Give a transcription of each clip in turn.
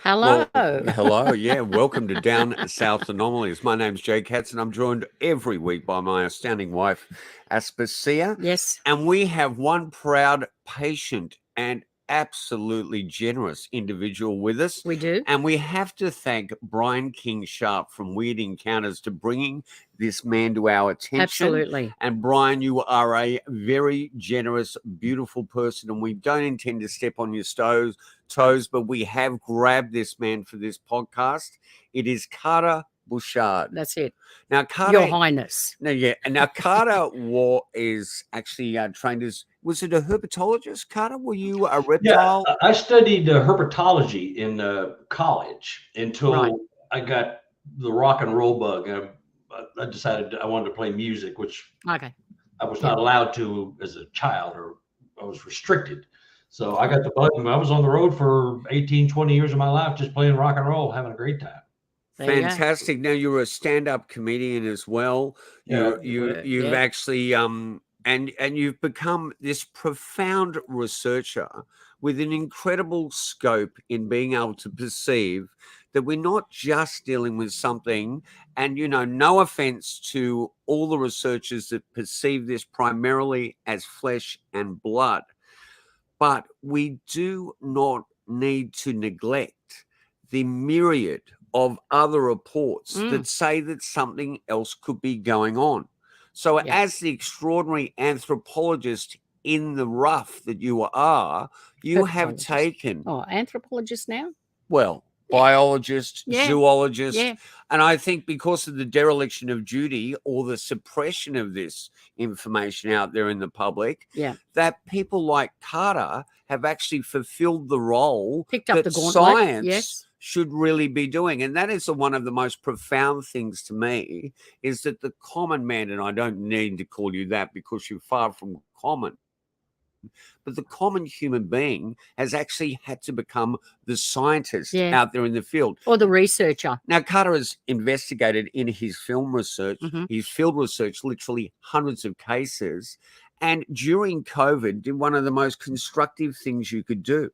Hello. Well, hello. Yeah, welcome to Down South Anomalies. My name's Jay Katz, and I'm joined every week by my astounding wife, Aspasia. Yes. And we have one proud, patient, and absolutely generous individual with us. We do. And we have to thank Brian King Sharp from Weird Encounters to bringing this man to our attention. Absolutely. And Brian, you are a very generous, beautiful person, and we don't intend to step on your toes, but we have grabbed this man for this podcast. It is Carter Buschardt. That's it. Now, Carter, Your Highness. no, yeah. And now Carter is actually trained as, was it a herpetologist, Carter? Were you a reptile? Yeah, I studied herpetology in college until I got the rock and roll bug. I decided I wanted to play music, which I was not allowed to as a child, or I was restricted. So I got the bug, and I was on the road for 18, 20 years of my life just playing rock and roll, having a great time. Fantastic. Now you're a stand-up comedian as well. You've actually and you've become this profound researcher with an incredible scope in being able to perceive that we're not just dealing with something, and no offense to all the researchers that perceive this primarily as flesh and blood, but we do not need to neglect the myriad of other reports that say that something else could be going on. So as the extraordinary anthropologist in the rough that you are, you have taken... Oh, anthropologist now? Well, biologist, zoologist. Yeah. And I think because of the dereliction of duty or the suppression of this information out there in the public, that people like Carter have actually fulfilled the role Picked up that the gauntlet. science should really be doing. And that is one of the most profound things to me, is that the common man, and I don't need to call you that because you're far from common, but the common human being has actually had to become the scientist out there in the field. Or the researcher. Now, Carter has investigated in his film research, his field research, literally hundreds of cases. And during COVID, did one of the most constructive things you could do.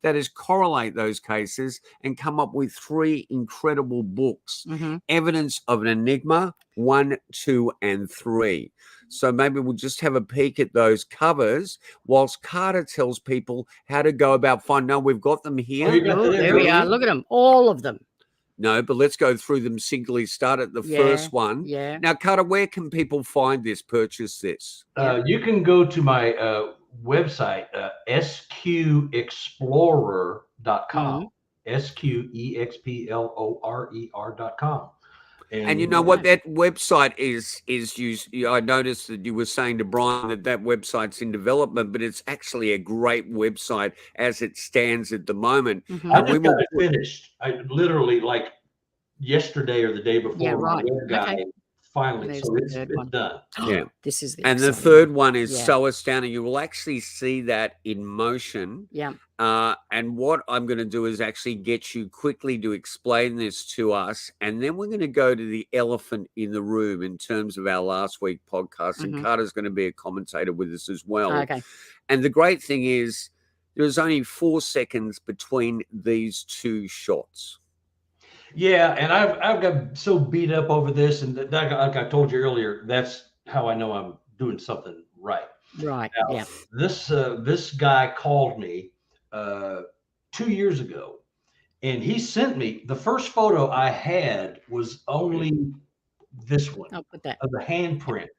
That is correlate those cases and come up with 3 incredible books, Evidence of an Enigma, 1, 2, and 3. So maybe we'll just have a peek at those covers whilst Carter tells people how to go about finding. No, we've got them here. There we are. Look at them. All of them. No, but let's go through them singly. Start at the first one. Yeah. Now, Carter, where can people find this, purchase this? You can go to my website, sqexplorer.com, sqexplorer.com. And you know what that website is used. I noticed that you were saying to Brian that website's in development, but it's actually a great website as it stands at the moment. I just got it finished. I literally, like yesterday or the day before, finally, so it's done. Yeah, this is the third one is so astounding. You will actually see that in motion. Yeah. And what I'm going to do is actually get you quickly to explain this to us, and then we're going to go to the elephant in the room in terms of our last week podcast. And Carter's going to be a commentator with us as well. Okay. And the great thing is, there's only 4 seconds between these 2 shots. Yeah, and I've got so beat up over this, and like I told you earlier, that's how I know I'm doing something right. Right. Now, this guy called me 2 years ago, and he sent me the first photo I had was only this one. I'll put that of the handprint.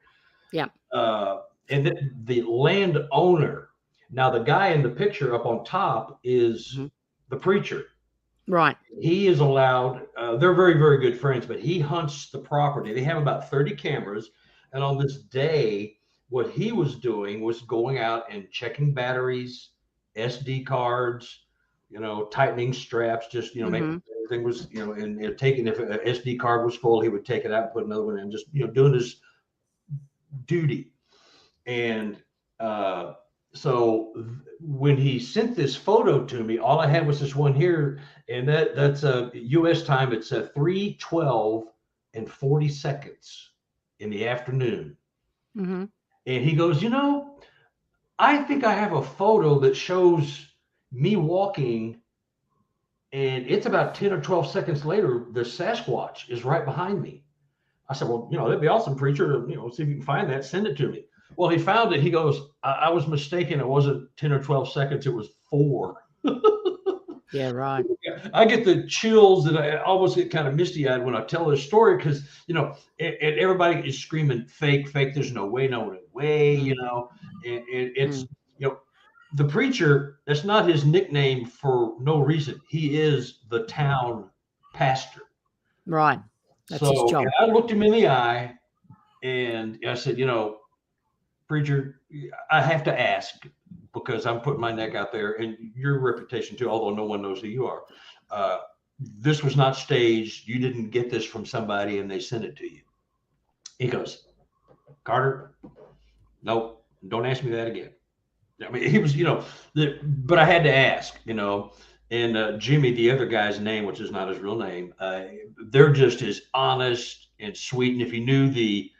Yeah. And the landowner. Now the guy in the picture up on top is the preacher. Right. He is allowed, they're very, very good friends, but he hunts the property. They have about 30 cameras. And on this day, what he was doing was going out and checking batteries, SD cards, tightening straps, just, making everything was, and taking, if an SD card was full, he would take it out and put another one in, just, doing his duty. And so when he sent this photo to me, all I had was this one here, and that's a U.S. time. It's 3:12 and 40 seconds in the afternoon. And he goes, I think I have a photo that shows me walking And it's about 10 or 12 seconds later, the Sasquatch is right behind me. I said, well, that'd be awesome, preacher. See if you can find that. Send it to me. Well, he found it. He goes, I was mistaken. It wasn't 10 or 12 seconds. It was 4. Yeah, right. I get the chills and I almost get kind of misty eyed when I tell this story because, and everybody is screaming fake. There's no way, and it's, the preacher, that's not his nickname for no reason. He is the town pastor. Right. That's so his job. I looked him in the eye and I said, preacher, I have to ask because I'm putting my neck out there and your reputation too, although no one knows who you are. This was not staged. You didn't get this from somebody and they sent it to you. He goes, Carter, nope, don't ask me that again. I mean, he was, but I had to ask, and Jimmy, the other guy's name, which is not his real name, they're just as honest and sweet. And if you knew the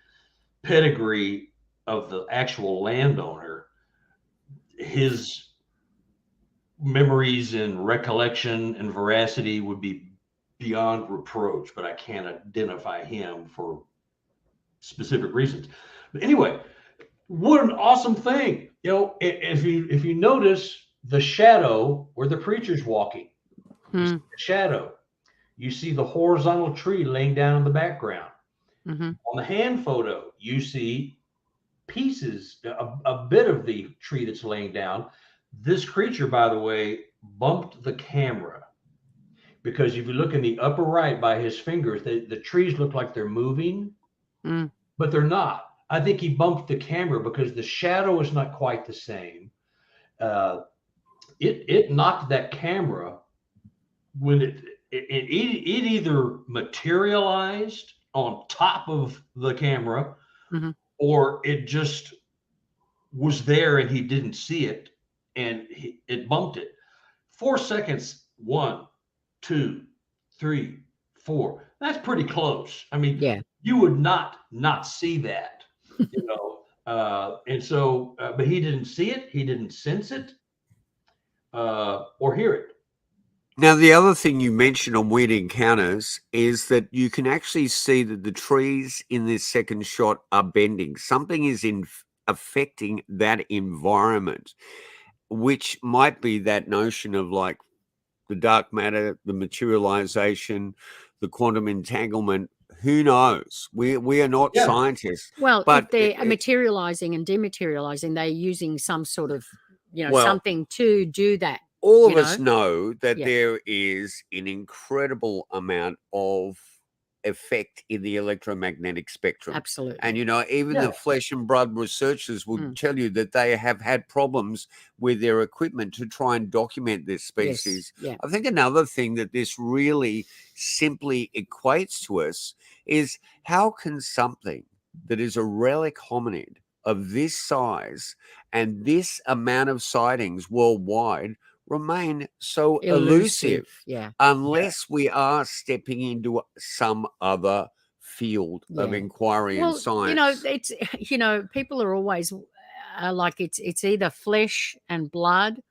pedigree of the actual landowner, his memories and recollection and veracity would be beyond reproach, but I can't identify him for specific reasons. But anyway, what an awesome thing. If you notice the shadow where the preacher's walking, you see the shadow, you see the horizontal tree laying down in the background. On the hand photo, you see pieces, a bit of the tree that's laying down. This creature, by the way, bumped the camera because if you look in the upper right by his fingers, the trees look like they're moving, but they're not. I think he bumped the camera because the shadow is not quite the same. It knocked that camera when it either materialized on top of the camera or it just was there and he didn't see it and it bumped it. 4 seconds, 1, 2, 3, 4. That's pretty close. I mean, you would not see that. And so, but he didn't see it, he didn't sense it, or hear it. Now, the other thing you mentioned on Weird Encounters is that you can actually see that the trees in this second shot are bending. Something is affecting that environment, which might be that notion of like the dark matter, the materialization, the quantum entanglement. Who knows? We are not scientists. Well, but if they're materializing and dematerializing, they're using some sort of, something to do that. All of us know that there is an incredible amount of effect in the electromagnetic spectrum. Absolutely. And, even the flesh and blood researchers would tell you that they have had problems with their equipment to try and document this species. Yes. Yeah. I think another thing that this really simply equates to us is how can something that is a relic hominid of this size and this amount of sightings worldwide remain so elusive unless we are stepping into some other field of inquiry and science. It's people are always like it's either flesh and blood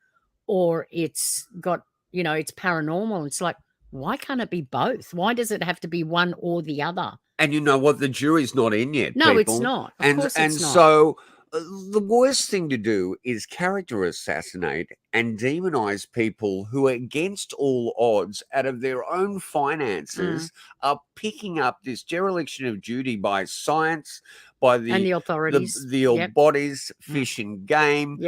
or it's got it's paranormal. It's like, why can't it be both? Why does it have to be one or the other? And you know what? The jury's not in yet. No, people. it's not. Of course it's not. So the worst thing to do is character assassinate and demonize people who, against all odds, out of their own finances, are picking up this dereliction of duty by science, by the authorities, the bodies, fish and game,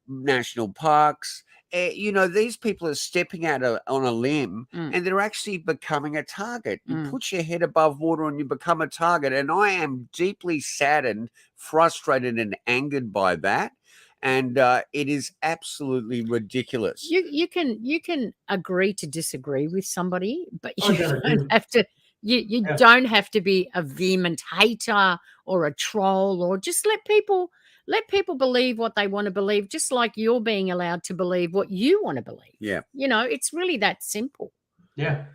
national parks. These people are stepping out on a limb and they're actually becoming a target. You put your head above water and you become a target. And I am deeply saddened, frustrated and angered by that. And it is absolutely ridiculous. You can agree to disagree with somebody, but you don't have to. You don't have to be a vehement hater or a troll, or just let people believe what they want to believe, just like you're being allowed to believe what you want to believe. Yeah. It's really that simple. Yeah.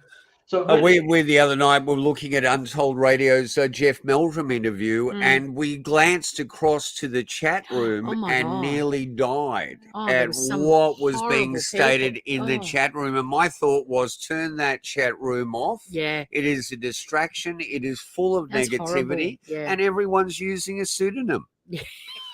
So we the other night were looking at Untold Radio's Jeff Meldrum interview, and we glanced across to the chat room and nearly died at what was being stated in the chat room. And my thought was, turn that chat room off. Yeah. It is a distraction. It is full of negativity, and everyone's using a pseudonym.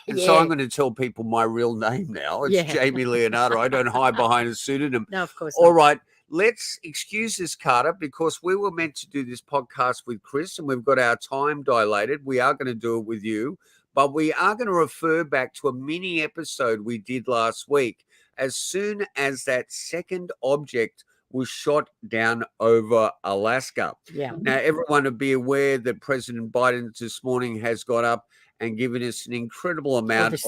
And so I'm going to tell people my real name now. It's Jamie Leonardo. I don't hide behind a pseudonym. No, of course All not. right. Let's excuse this, Carter, because we were meant to do this podcast with Chris and we've got our time dilated. We are going to do it with you, but we are going to refer back to a mini episode we did last week. As soon as that second object was shot down over Alaska. Yeah. Now, everyone would be aware that President Biden this morning has got up and given us an incredible amount of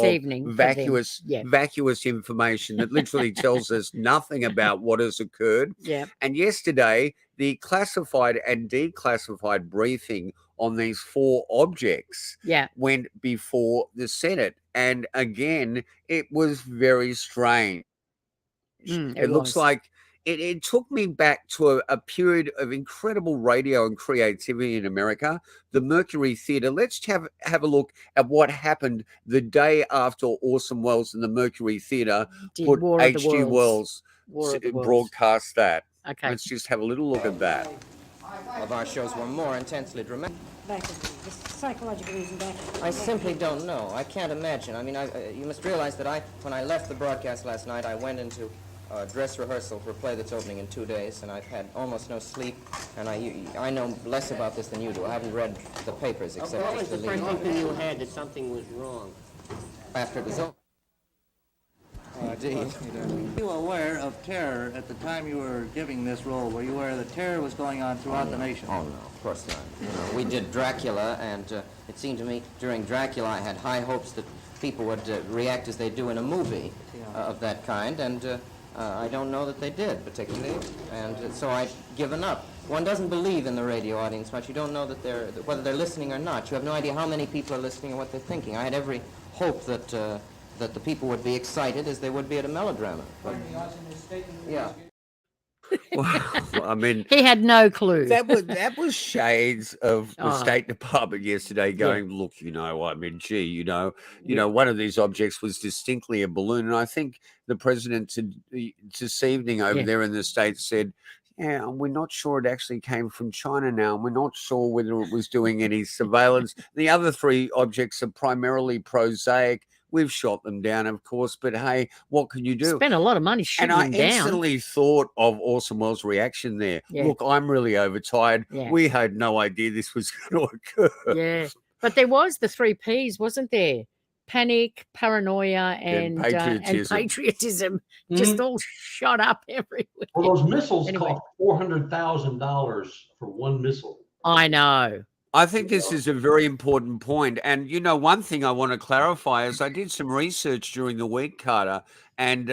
vacuous information that literally tells us nothing about what has occurred. Yeah. And yesterday, the classified and declassified briefing on these 4 objects went before the Senate. And again, it was very strange. It looks like it took me back to a period of incredible radio and creativity in America, the Mercury Theatre. Let's have a look at what happened the day after Orson Welles and the Mercury Theatre put H.G. Wells broadcast that. Okay. Let's just have a little look at that. Of our shows were more intensely dramatic. Back to the psychological reason back. I simply don't know. I can't imagine. I mean, you must realize that when I left the broadcast last night, I went into dress rehearsal for a play that's opening in 2 days, and I've had almost no sleep, and I know less about this than you do. I haven't read the papers except What was the first inkling you had that something was wrong? After it was over. Indeed. Were you aware of terror at the time you were giving this role? Were you aware that terror was going on throughout the nation? Oh, no, of course not. You know, we did Dracula, and it seemed to me during Dracula I had high hopes that people would react as they do in a movie of that kind, and I don't know that they did, particularly, and so I'd given up. One doesn't believe in the radio audience much. You don't know that whether they're listening or not. You have no idea how many people are listening or what they're thinking. I had every hope that the people would be excited as they would be at a melodrama. But, yeah. Well, I mean, he had no clue. That was shades of the State Department yesterday going, look, I mean, gee, one of these objects was distinctly a balloon. And I think the president this evening over there in the States said, we're not sure it actually came from China now. And we're not sure whether it was doing any surveillance. The other 3 objects are primarily prosaic. We've shot them down, of course, but hey, what can you do? Spent a lot of money shooting them down. And I instantly thought of Orson Welles' reaction there. Yeah. Look, I'm really overtired. Yeah. We had no idea this was going to occur. Yeah, but there was the 3 Ps, wasn't there? Panic, paranoia, and patriotism. Just all shot up everywhere. Well, those missiles cost $400,000 for one missile. I know. I think this is a very important point. And, one thing I want to clarify is I did some research during the week, Carter, and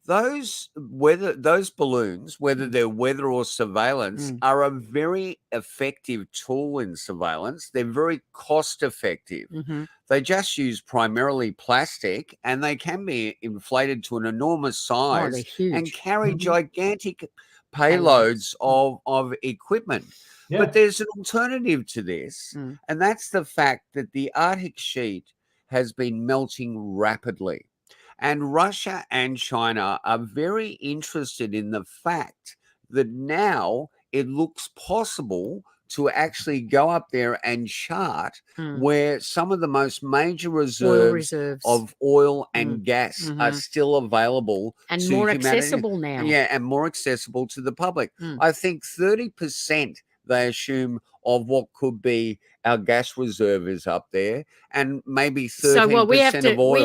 those balloons, whether they're weather or surveillance, are a very effective tool in surveillance. They're very cost effective. Mm-hmm. They just use primarily plastic, and they can be inflated to an enormous size and carry gigantic payloads of equipment. Yeah. But there's an alternative to this, and that's the fact that the Arctic sheet has been melting rapidly. And Russia and China are very interested in the fact that now it looks possible to actually go up there and chart where some of the most major reserves of oil and gas are still available. And more accessible now. Yeah, and more accessible to the public. I think 30% they assume of what could be our gas reserve is up there, and maybe 13% of oil.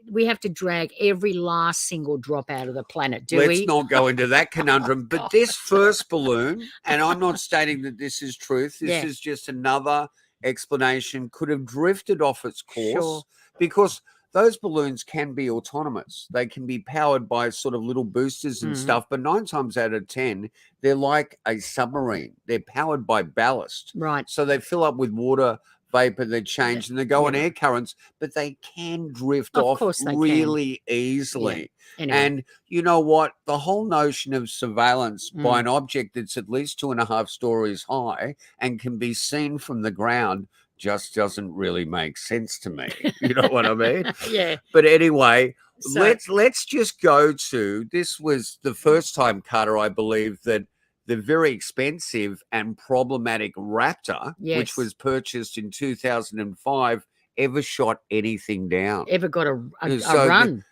We have to drag every last single drop out of the planet, do Let's not go into that conundrum. But this first balloon, and I'm not stating that this is truth, this is just another explanation, could have drifted off its course because those balloons can be autonomous. They can be powered by sort of little boosters and stuff, but 9 times out of 10, they're like a submarine. They're powered by ballast. Right. So they fill up with water, vapor that change and they go on air currents, but they can drift off really easily. Anyway. And you know what? The whole notion of surveillance by an object that's at least 2.5 stories high and can be seen from the ground just doesn't really make sense to me. You know what I mean? Yeah. But anyway, So, let's just go to, this was the first time, Carter, I believe, that the very expensive and problematic Raptor, which was purchased in 2005, ever shot anything down. Ever got a run.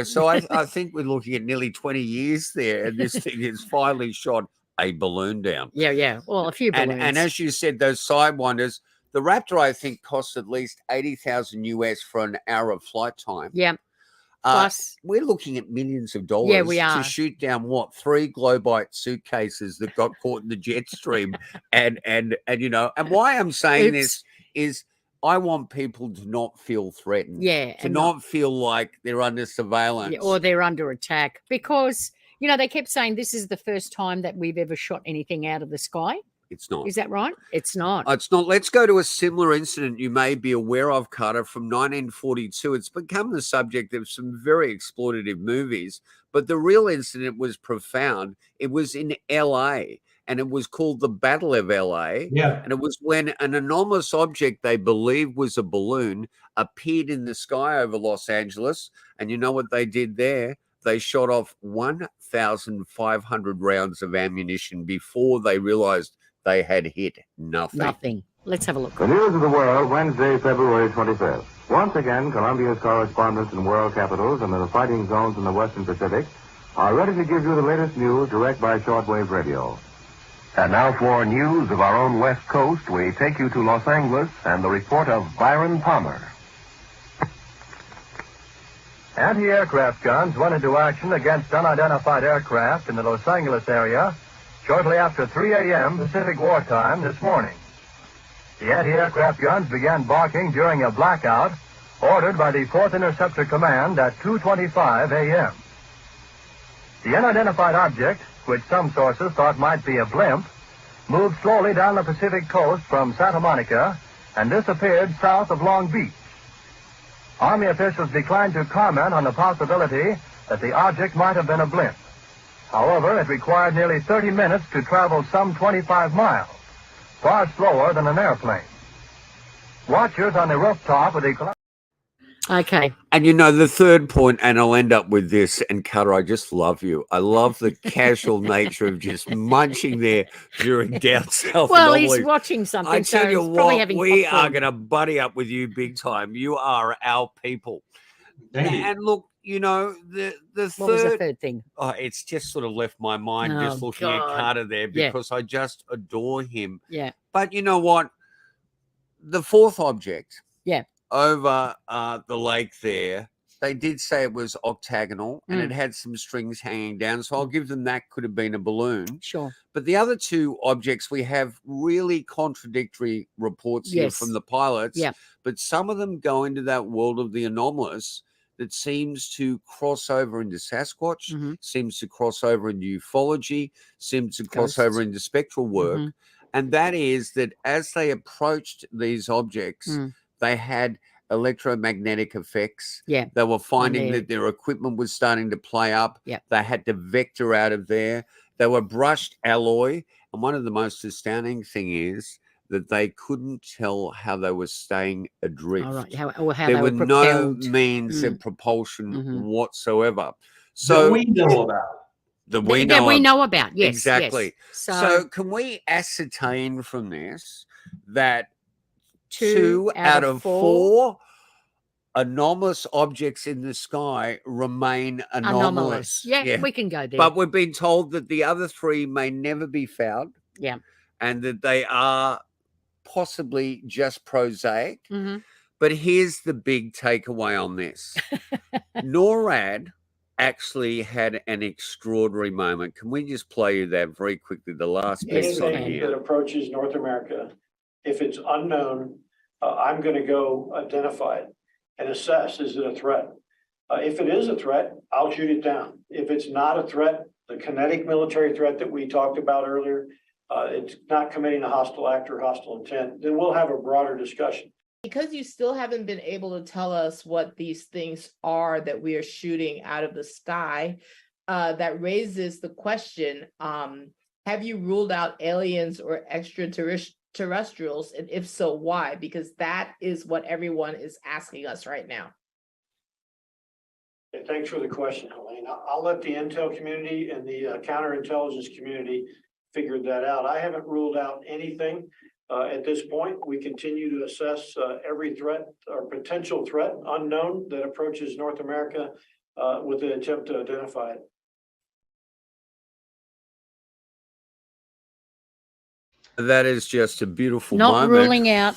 So I think we're looking at nearly 20 years there, and this thing has finally shot a balloon down. Yeah. Well, a few balloons. And as you said, those sidewinders, the Raptor, I think, costs at least $80,000 US for an hour of flight time. Yeah. Plus, we're looking at millions of dollars to shoot down 3 Globite suitcases that got caught in the jet stream. and you know, and why I'm saying this is I want people to not feel threatened. To not feel like they're under surveillance. or they're under attack. Because, you know, they kept saying this is the first time that we've ever shot anything out of the sky. It's not. Is that right? It's not. It's not. Let's go to a similar incident you may be aware of, Carter, from 1942. It's become the subject of some very exploitative movies, but the real incident was profound. It was in LA, and it was called the Battle of LA. Yeah. And it was when an anomalous object they believed was a balloon appeared in the sky over Los Angeles. And you know what they did there? They shot off 1,500 rounds of ammunition before they realized they had hit nothing. Let's have a look. The news of the world, Wednesday, February 25th. Once again, Columbia's correspondents in world capitals and the fighting zones in the Western Pacific are ready to give you the latest news direct by shortwave radio. And now for news of our own West Coast, we take you to Los Angeles and the report of Byron Palmer. Anti-aircraft guns went into action against unidentified aircraft in the Los Angeles area shortly after 3 a.m. Pacific wartime this morning. The anti-aircraft guns began barking during a blackout ordered by the 4th Interceptor Command at 2:25 a.m. The unidentified object, which some sources thought might be a blimp, moved slowly down the Pacific coast from Santa Monica and disappeared south of Long Beach. Army officials declined to comment on the possibility that the object might have been a blimp. However, it required nearly 30 minutes to travel some 25 miles, far slower than an airplane. Watchers on the rooftop of the... Okay. And you know, the third point, and I'll end up with this, and Carter, I just love you. I love the casual nature of just munching there during down south. Well, Anomalies. he's watching something. I tell so you he's probably what, having we popcorn. are going to buddy up with you big time. You are our people. And look, you know, the What was the third thing? Oh, it's just sort of left my mind just looking at Carter there because I just adore him. Yeah. But you know what? The fourth object. Yeah. Over the lake there, they did say it was octagonal and it had some strings hanging down. So I'll give them that could have been a balloon. Sure. But the other two objects, we have really contradictory reports here from the pilots. Yeah. But some of them go into that world of the anomalous that seems to cross over into Sasquatch, seems to cross over into ufology, seems to cross over into spectral work. And that is that as they approached these objects, they had electromagnetic effects. Yeah. They were finding that their equipment was starting to play up. Yeah. They had to vector out of there. They were brushed alloy. And one of the most astounding thing is that they couldn't tell how they were staying adrift. All right. How there they were no propelled. means of propulsion whatsoever. So that we know about. That we know about. Yes. Exactly. Yes. So can we ascertain from this that two out of four anomalous objects in the sky remain anomalous? Yeah, we can go there. But we've been told that the other three may never be found. Yeah. And that they are possibly just prosaic. But here's the big takeaway on this. NORAD actually had an extraordinary moment. Can we just play you that very quickly? The last piece on Anything here. that approaches North America, if it's unknown, I'm going to go identify it and assess, is it a threat? If it is a threat, I'll shoot it down. If it's not a threat, the kinetic military threat that we talked about earlier, it's not committing a hostile act or hostile intent, then we'll have a broader discussion. Because you still haven't been able to tell us what these things are that we are shooting out of the sky, that raises the question, have you ruled out aliens or extraterrestrials? And if so, why? Because that is what everyone is asking us right now. Okay, thanks for the question, Helene. I'll let the intel community and the counterintelligence community figure that out. I haven't ruled out anything. At this point, we continue to assess every threat or potential threat unknown that approaches North America with the attempt to identify it. That is just a beautiful Not moment. ruling out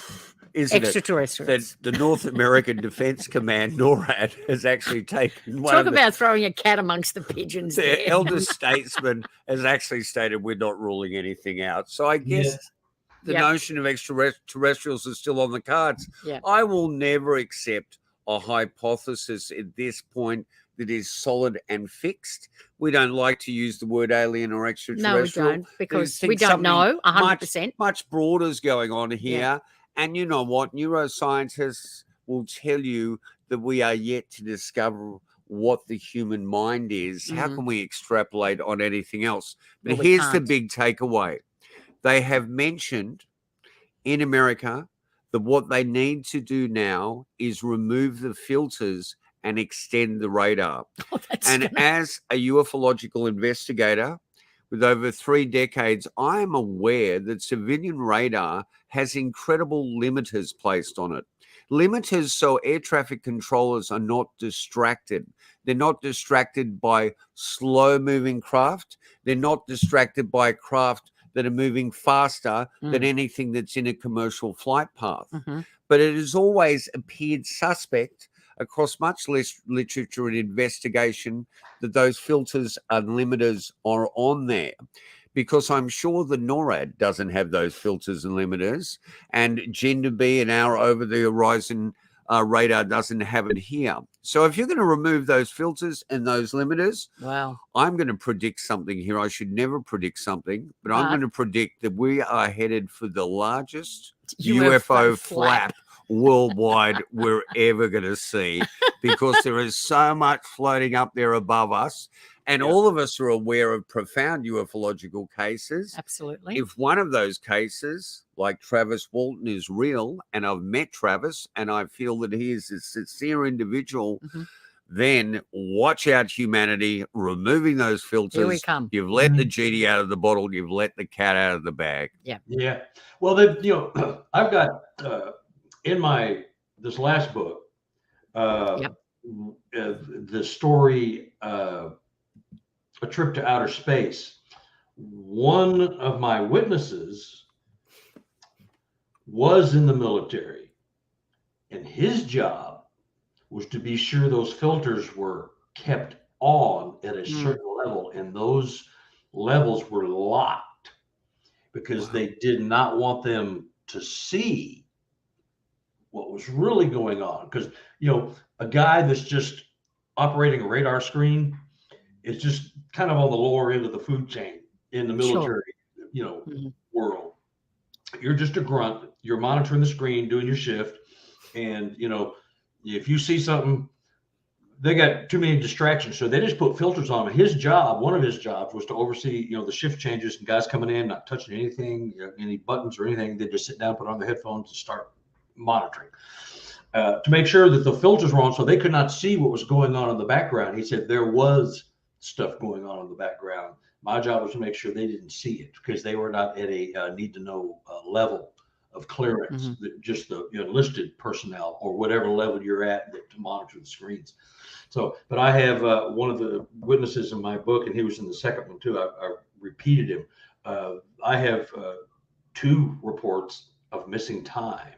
Isn't extraterrestrials. That the North American Defense Command, NORAD, has actually taken one Talk of the, about throwing a cat amongst the pigeons. their there. elder statesman has actually stated we're not ruling anything out. So I guess the notion of extraterrestrials is still on the cards. Yeah. I will never accept a hypothesis at this point that is solid and fixed. We don't like to use the word alien or extraterrestrial. No, we don't, because we don't know 100%. Much broader is going on here. Yeah. And you know what? Neuroscientists will tell you that we are yet to discover what the human mind is. How can we extrapolate on anything else? But here's the big takeaway. They have mentioned in America that what they need to do now is remove the filters and extend the radar. As a ufological investigator with over 3 decades, I am aware that civilian radar has incredible limiters placed on it. Limiters so air traffic controllers are not distracted. They're not distracted by slow-moving craft. They're not distracted by craft that are moving faster than anything that's in a commercial flight path. But it has always appeared suspect across much less literature and investigation that those filters and limiters are on there, because I'm sure the NORAD doesn't have those filters and limiters, and Gender B and our over-the-horizon radar doesn't have it here. So if you're going to remove those filters and those limiters, wow, I'm going to predict something here. I should never predict something, but I'm going to predict that we are headed for the largest UFO flap worldwide we're ever going to see, because there is so much floating up there above us. And all of us are aware of profound ufological cases. Absolutely. If one of those cases, like Travis Walton, is real, and I've met Travis, and I feel that he is a sincere individual, then watch out, humanity, removing those filters. Here we come. You've let the genie out of the bottle. You've let the cat out of the bag. Yeah. Yeah. Well, I've got in this last book, the story, A Trip to Outer Space. One of my witnesses was in the military, and his job was to be sure those filters were kept on at a certain level, and those levels were locked because they did not want them to see what was really going on. Because, a guy that's just operating a radar screen is just kind of on the lower end of the food chain in the military, world. You're just a grunt. You're monitoring the screen, doing your shift. And, if you see something, they got too many distractions. So they just put filters on him. One of his jobs was to oversee, the shift changes and guys coming in, not touching anything, any buttons or anything. They just sit down, put on their headphones and start monitoring to make sure that the filters were on, so they could not see what was going on in the background. He said there was stuff going on in the background. My job was to make sure they didn't see it, because they were not at a need to know level of clearance, just the enlisted personnel or whatever level you're at to monitor the screens. So, but I have one of the witnesses in my book, and he was in the second one too. I repeated him. I have 2 reports of missing time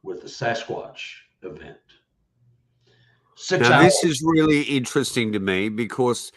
with the Sasquatch event. 6 now, hours. this is really interesting to me, because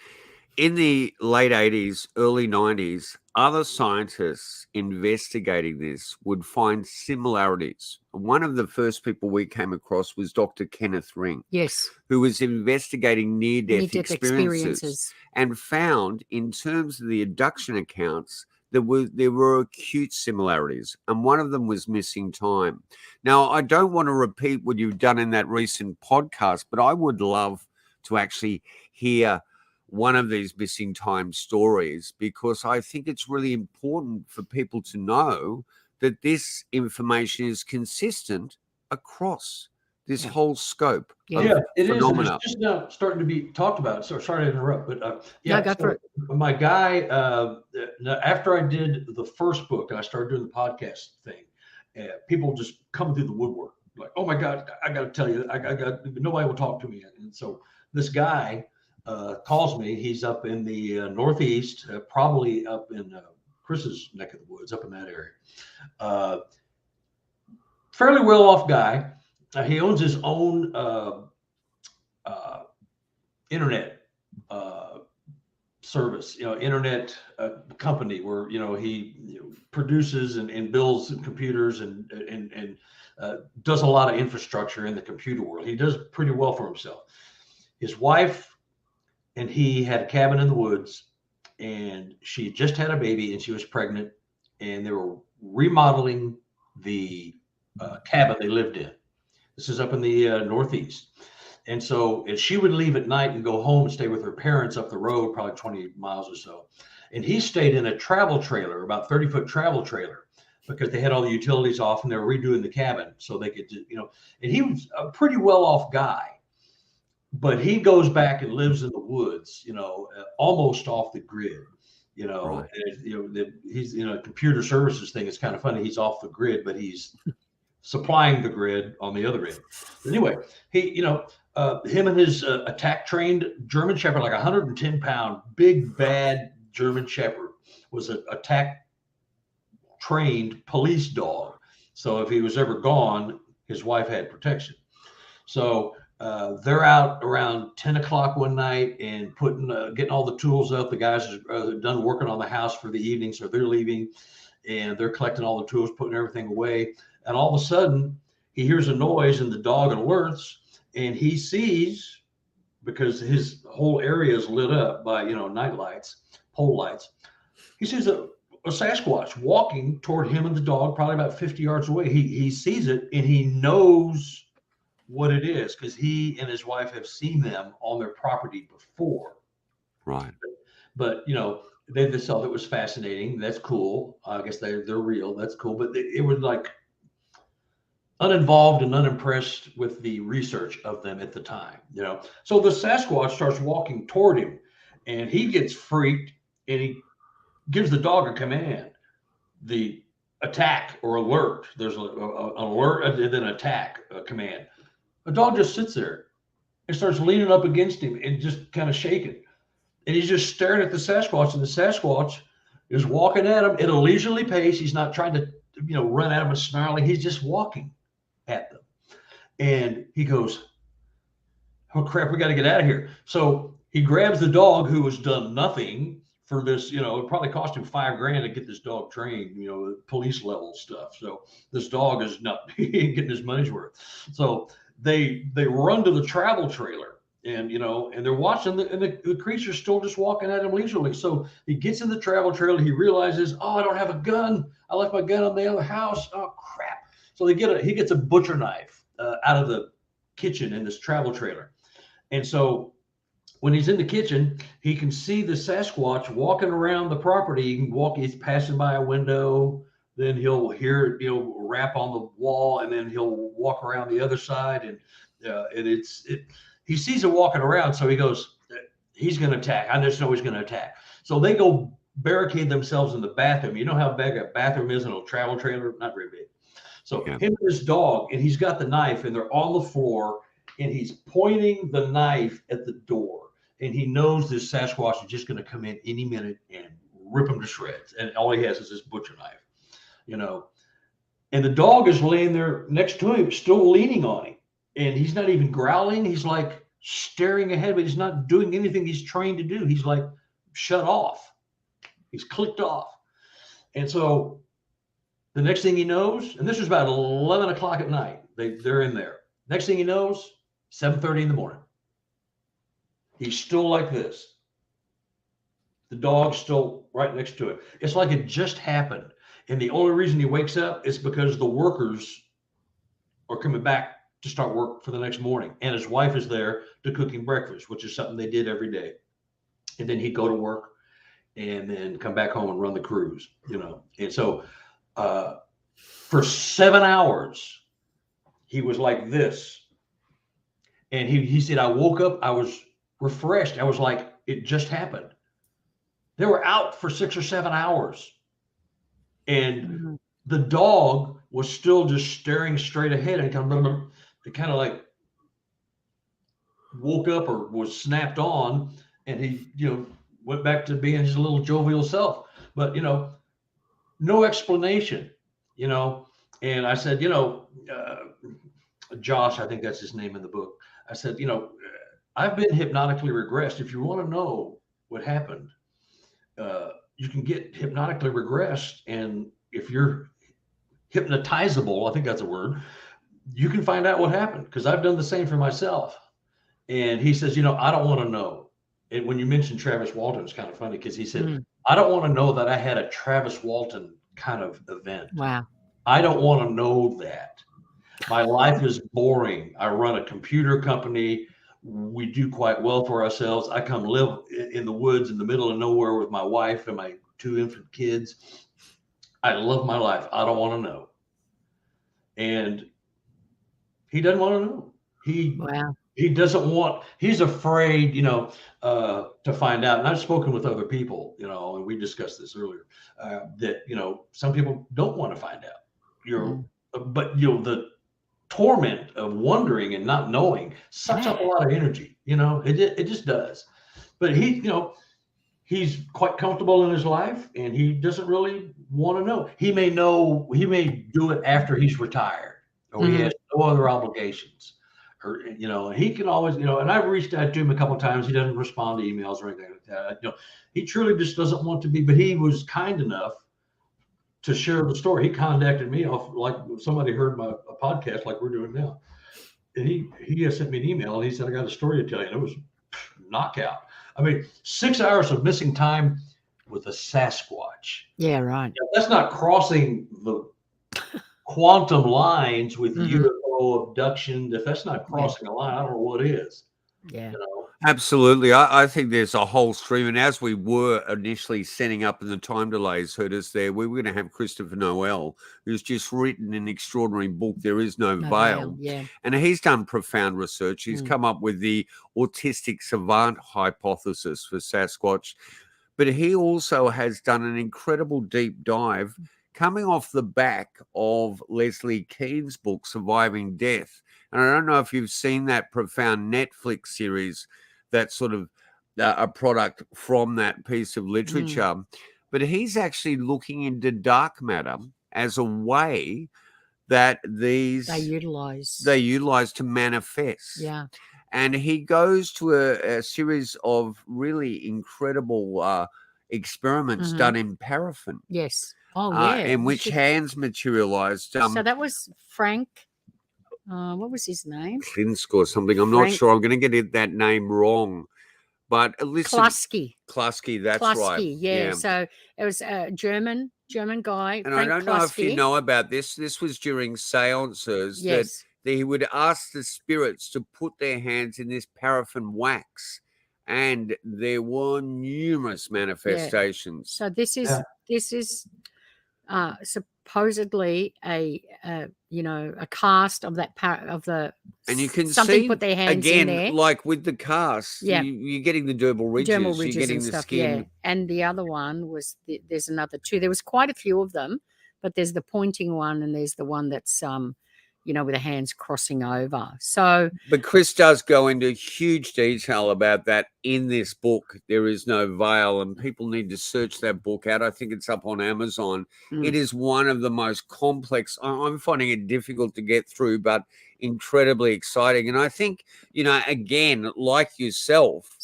in the late 80s, early 90s, other scientists investigating this would find similarities. One of the first people we came across was Dr. Kenneth Ring. Yes. Who was investigating near-death experiences and found, in terms of the abduction accounts, there were acute similarities, and one of them was missing time. Now, I don't want to repeat what you've done in that recent podcast, but I would love to actually hear one of these missing time stories, because I think it's really important for people to know that this information is consistent across this whole scope of it phenomena. is. It's just now starting to be talked about. So sorry to interrupt, but for it. My guy, after I did the first book and I started doing the podcast thing, people just coming through the woodwork, like, oh my God, I got to tell you, I got nobody will talk to me. And so this guy calls me. He's up in the Northeast, probably up in Chris's neck of the woods, up in that area. Fairly well-off guy. He owns his own internet service, internet company where he produces and builds computers and does a lot of infrastructure in the computer world. He does pretty well for himself. His wife and he had a cabin in the woods, and she just had a baby and she was pregnant, and they were remodeling the cabin they lived in. This is up in the Northeast. And so she would leave at night and go home and stay with her parents up the road, probably 20 miles or so. And he stayed in a travel trailer, about 30-foot travel trailer, because they had all the utilities off and they were redoing the cabin so they could, and he was a pretty well-off guy. But he goes back and lives in the woods, almost off the grid, Right. and, he's in a computer services thing. It's kind of funny. He's off the grid, but he's supplying the grid on the other end. But anyway, he, him and his attack trained German Shepherd, like 110-pound, big, bad German Shepherd, was an attack trained police dog. So if he was ever gone, his wife had protection. So they're out around 10 o'clock one night and getting all the tools up. The guys are done working on the house for the evening, so they're leaving, and they're collecting all the tools, putting everything away. And all of a sudden, he hears a noise, and the dog alerts, and he sees, because his whole area is lit up by night lights, pole lights. He sees a Sasquatch walking toward him and the dog, probably about 50 yards away. He sees it, and he knows what it is because he and his wife have seen them on their property before. Right. But they just thought it was fascinating. That's cool. I guess they're real. That's cool. But it was like uninvolved and unimpressed with the research of them at the time. So the Sasquatch starts walking toward him, and he gets freaked, and he gives the dog a command. The attack or alert. There's an alert and then attack command. The dog just sits there and starts leaning up against him and just kind of shaking. And he's just staring at the Sasquatch, and the Sasquatch is walking at him at a leisurely pace. He's not trying to, run at him and snarling. He's just walking at them. And he goes, oh crap, we got to get out of here. So he grabs the dog, who has done nothing for this, it probably cost him $5,000 to get this dog trained, police level stuff. So this dog is not getting his money's worth. So they run to the travel trailer, and and they're watching the creature's still just walking at him leisurely. So he gets in the travel trailer. He realizes, oh, I don't have a gun. I left my gun on the other house. Oh crap. So he gets a butcher knife out of the kitchen in this travel trailer. And so when he's in the kitchen, he can see the Sasquatch walking around the property. He's passing by a window. Then he'll hear it, rap on the wall, and then he'll walk around the other side, and he sees it walking around. So he goes, he's going to attack. I just know he's going to attack. So they go barricade themselves in the bathroom. You know how big a bathroom is in a travel trailer? Not very big. So him and his dog, and he's got the knife, and they're on the floor, and he's pointing the knife at the door, and he knows this Sasquatch is just going to come in any minute and rip him to shreds. And all he has is this butcher knife. And the dog is laying there next to him, still leaning on him. And he's not even growling. He's like staring ahead, but he's not doing anything he's trained to do. He's like shut off. He's clicked off. And so the next thing he knows, and this was about 11 o'clock at night, they're in there. Next thing he knows, 7:30 in the morning. He's still like this. The dog's still right next to it. It's like it just happened. And the only reason he wakes up is because the workers are coming back to start work for the next morning. And his wife is there to cook him breakfast, which is something they did every day. And then he'd go to work and then come back home and run the cruise, you know. And so for 7 hours, he was like this. And he said, I woke up, I was refreshed. I was like, it just happened. They were out for 6 or 7 hours. And the dog was still just staring straight ahead and kind of like woke up or was snapped on, and he, you know, went back to being his little jovial self. But, you know, no explanation, you know. And I said, you know, Josh, I think that's his name in the book. I said, you know, I've been hypnotically regressed. If you want to know what happened, you can get hypnotically regressed. And if you're hypnotizable, I think that's a word, you can find out what happened, because I've done the same for myself. And he says, you know, I don't want to know. And when you mentioned Travis Walton, it's kind of funny because he said, I don't want to know that I had a Travis Walton kind of event. Wow. I don't want to know that. My life is boring. I run a computer company. We do quite well for ourselves. I come live in the woods in the middle of nowhere with my wife and my 2 infant kids. I love my life. I don't want to know. And he doesn't want to know. He doesn't want, he's afraid, you know, to find out. And I've spoken with other people, you know, and we discussed this earlier, that, you know, some people don't want to find out. But, you know, the torment of wondering and not knowing sucks up a lot of energy, you know, it just does. But he, you know, he's quite comfortable in his life, and he doesn't really want to know. He may do it after he's retired, or he has no other obligations, or, you know, he can always, you know, and I've reached out to him a couple of times. He doesn't respond to emails or anything like that. You know, he truly just doesn't want to be, but he was kind enough to share the story. He contacted me off, like somebody heard a podcast like we're doing now. And he sent me an email, and he said, I got a story to tell you. And it was knockout. I mean, 6 hours of missing time with a Sasquatch. Yeah, right. You know, that's not crossing the quantum lines with UFO abduction. If that's not crossing a line, I don't know what is. Yeah. You know? Absolutely. I think there's a whole stream. And as we were initially setting up and the time delays hurt us there, we were going to have Christopher Noel, who's just written an extraordinary book, There Is No Veil. Yeah. And he's done profound research. He's come up with the autistic savant hypothesis for Sasquatch. But he also has done an incredible deep dive coming off the back of Leslie Kean's book, Surviving Death. And I don't know if you've seen that profound Netflix series, that's sort of a product from that piece of literature. But he's actually looking into dark matter as a way that they utilize to manifest. Yeah. And he goes to a series of really incredible experiments done in paraffin. Yes. Oh, yeah. In which hands materialized. So that was Frank. What was his name? Klinsk or something. I'm not sure. I'm going to get that name wrong. But listen. Klasky, that's right. Yeah. So it was a German guy. And Frank I don't know if you know about this. This was during seances that he would ask the spirits to put their hands in this paraffin wax. And there were numerous manifestations. So this is supposedly a cast of that and you can something see put their hands again in there. Like with the cast, you're getting the dermal ridges, you're getting the skin. Yeah. And the other one was there's another two. There was quite a few of them, but there's the pointing one, and there's the one that's with the hands crossing over. So, but Chris does go into huge detail about that in this book, There Is No Veil, and people need to search that book out. I think it's up on Amazon. It is one of the most complex. I'm finding it difficult to get through, but incredibly exciting. And I think, again, like yourself,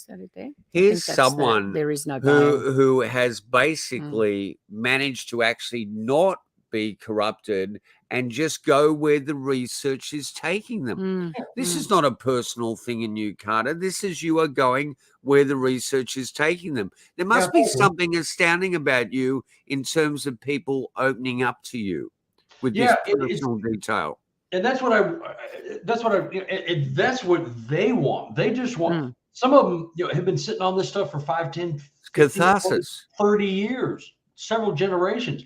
here's someone There Is No Veil who has basically managed to actually not be corrupted and just go where the research is taking them. This is not a personal thing in you, Carter. This is you are going where the research is taking them. There must be something astounding about you in terms of people opening up to you with this personal detail. And that's what that's what they want. They just want, some of them, have been sitting on this stuff for 5, 10, 15, 20, 30 years, several generations.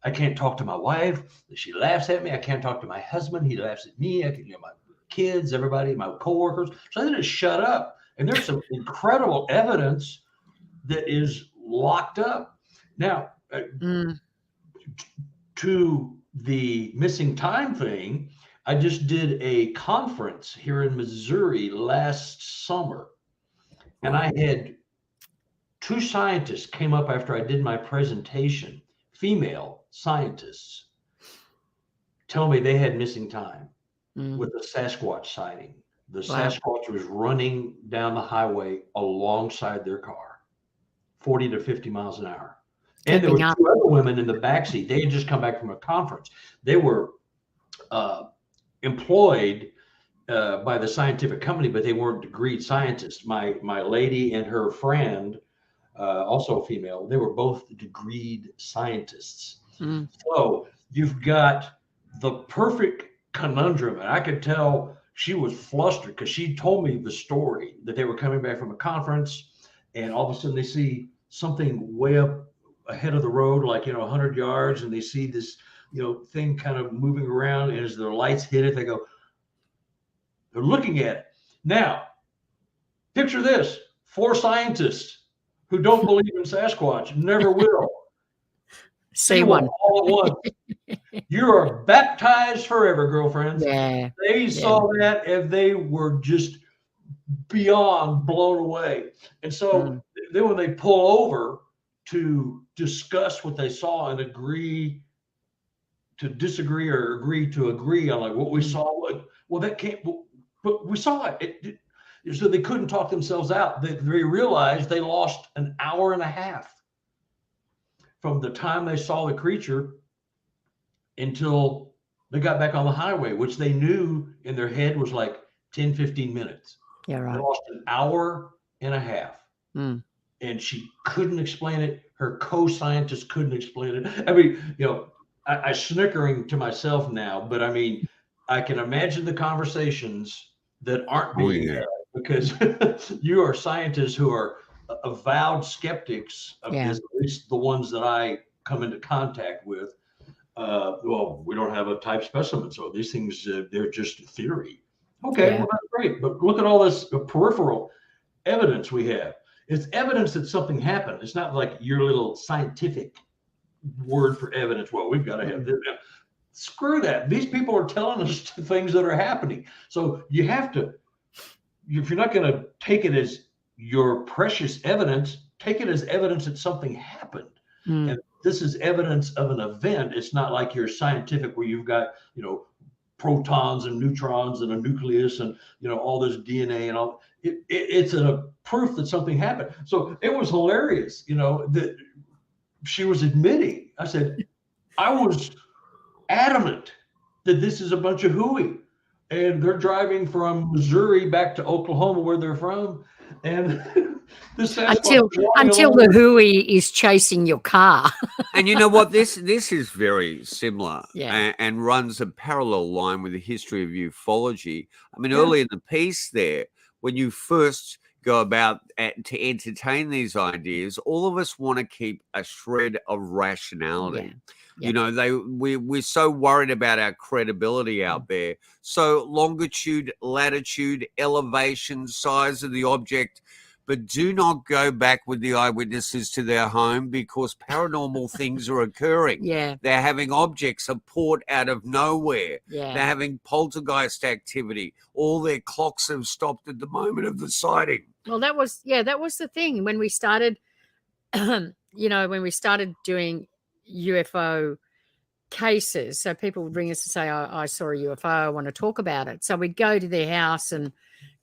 I can't talk to my wife. She laughs at me. I can't talk to my husband. He laughs at me. I can, my kids, everybody, my coworkers. So they just shut up. And there's some incredible evidence that is locked up. Now, to the missing time thing, I just did a conference here in Missouri last summer, and I had 2 scientists came up after I did my presentation, female scientists, tell me they had missing time with a Sasquatch sighting. The Sasquatch was running down the highway alongside their car, 40 to 50 miles an hour. And there were 2 other women in the backseat. They had just come back from a conference. They were employed by the scientific company, but they weren't degreed scientists. My lady and her friend, also female, they were both degreed scientists. So you've got the perfect conundrum. And I could tell she was flustered because she told me the story that they were coming back from a conference, and all of a sudden they see something way up ahead of the road, like 100 yards, and they see this thing kind of moving around, and as their lights hit it, they're looking at it. Now picture this: 4 scientists who don't believe in Sasquatch, never will see one all at once. You are baptized forever, girlfriends. They saw that and they were just beyond blown away. And so then when they pull over to discuss what they saw and agree to disagree or agree to agree on like what we saw, well, that can't, but we saw it. So they couldn't talk themselves out. They realized they lost an hour and a half from the time they saw the creature until they got back on the highway, which they knew in their head was like 10, 15 minutes. Yeah, right. They lost an hour and a half. And she couldn't explain it. Her co-scientist couldn't explain it. I mean, I snickering to myself now, but I mean, I can imagine the conversations that aren't being had, because you are scientists who are avowed skeptics of this, at least the ones that I come into contact with. Well, we don't have a type specimen, so these things, they're just theory. Okay, well, that's great. But look at all this peripheral evidence we have. It's evidence that something happened. It's not like your little scientific word for evidence. Well, we've got to have this. Screw that. These people are telling us things that are happening. So you have to, if you're not going to take it as your precious evidence, take it as evidence that something happened. And this is evidence of an event. It's not like your scientific where you've got, protons and neutrons and a nucleus and, all this DNA and all. It's a proof that something happened. So it was hilarious, that she was admitting. I said, I was adamant that this is a bunch of hooey, and they're driving from Missouri back to Oklahoma, where they're from, and this until the hooey is chasing your car. And you know what? This is very similar, and runs a parallel line with the history of ufology. I mean, early in the piece there, when you first go about to entertain these ideas, all of us want to keep a shred of rationality. We're so worried about our credibility out there. So longitude, latitude, elevation, size of the object, but do not go back with the eyewitnesses to their home, because paranormal things are occurring. They're having objects apport out of nowhere. They're having poltergeist activity. All their clocks have stopped at the moment of the sighting. Well, that was the thing when we started, when we started doing UFO cases. So people would ring us and say, I saw a UFO, I want to talk about it. So we'd go to their house and,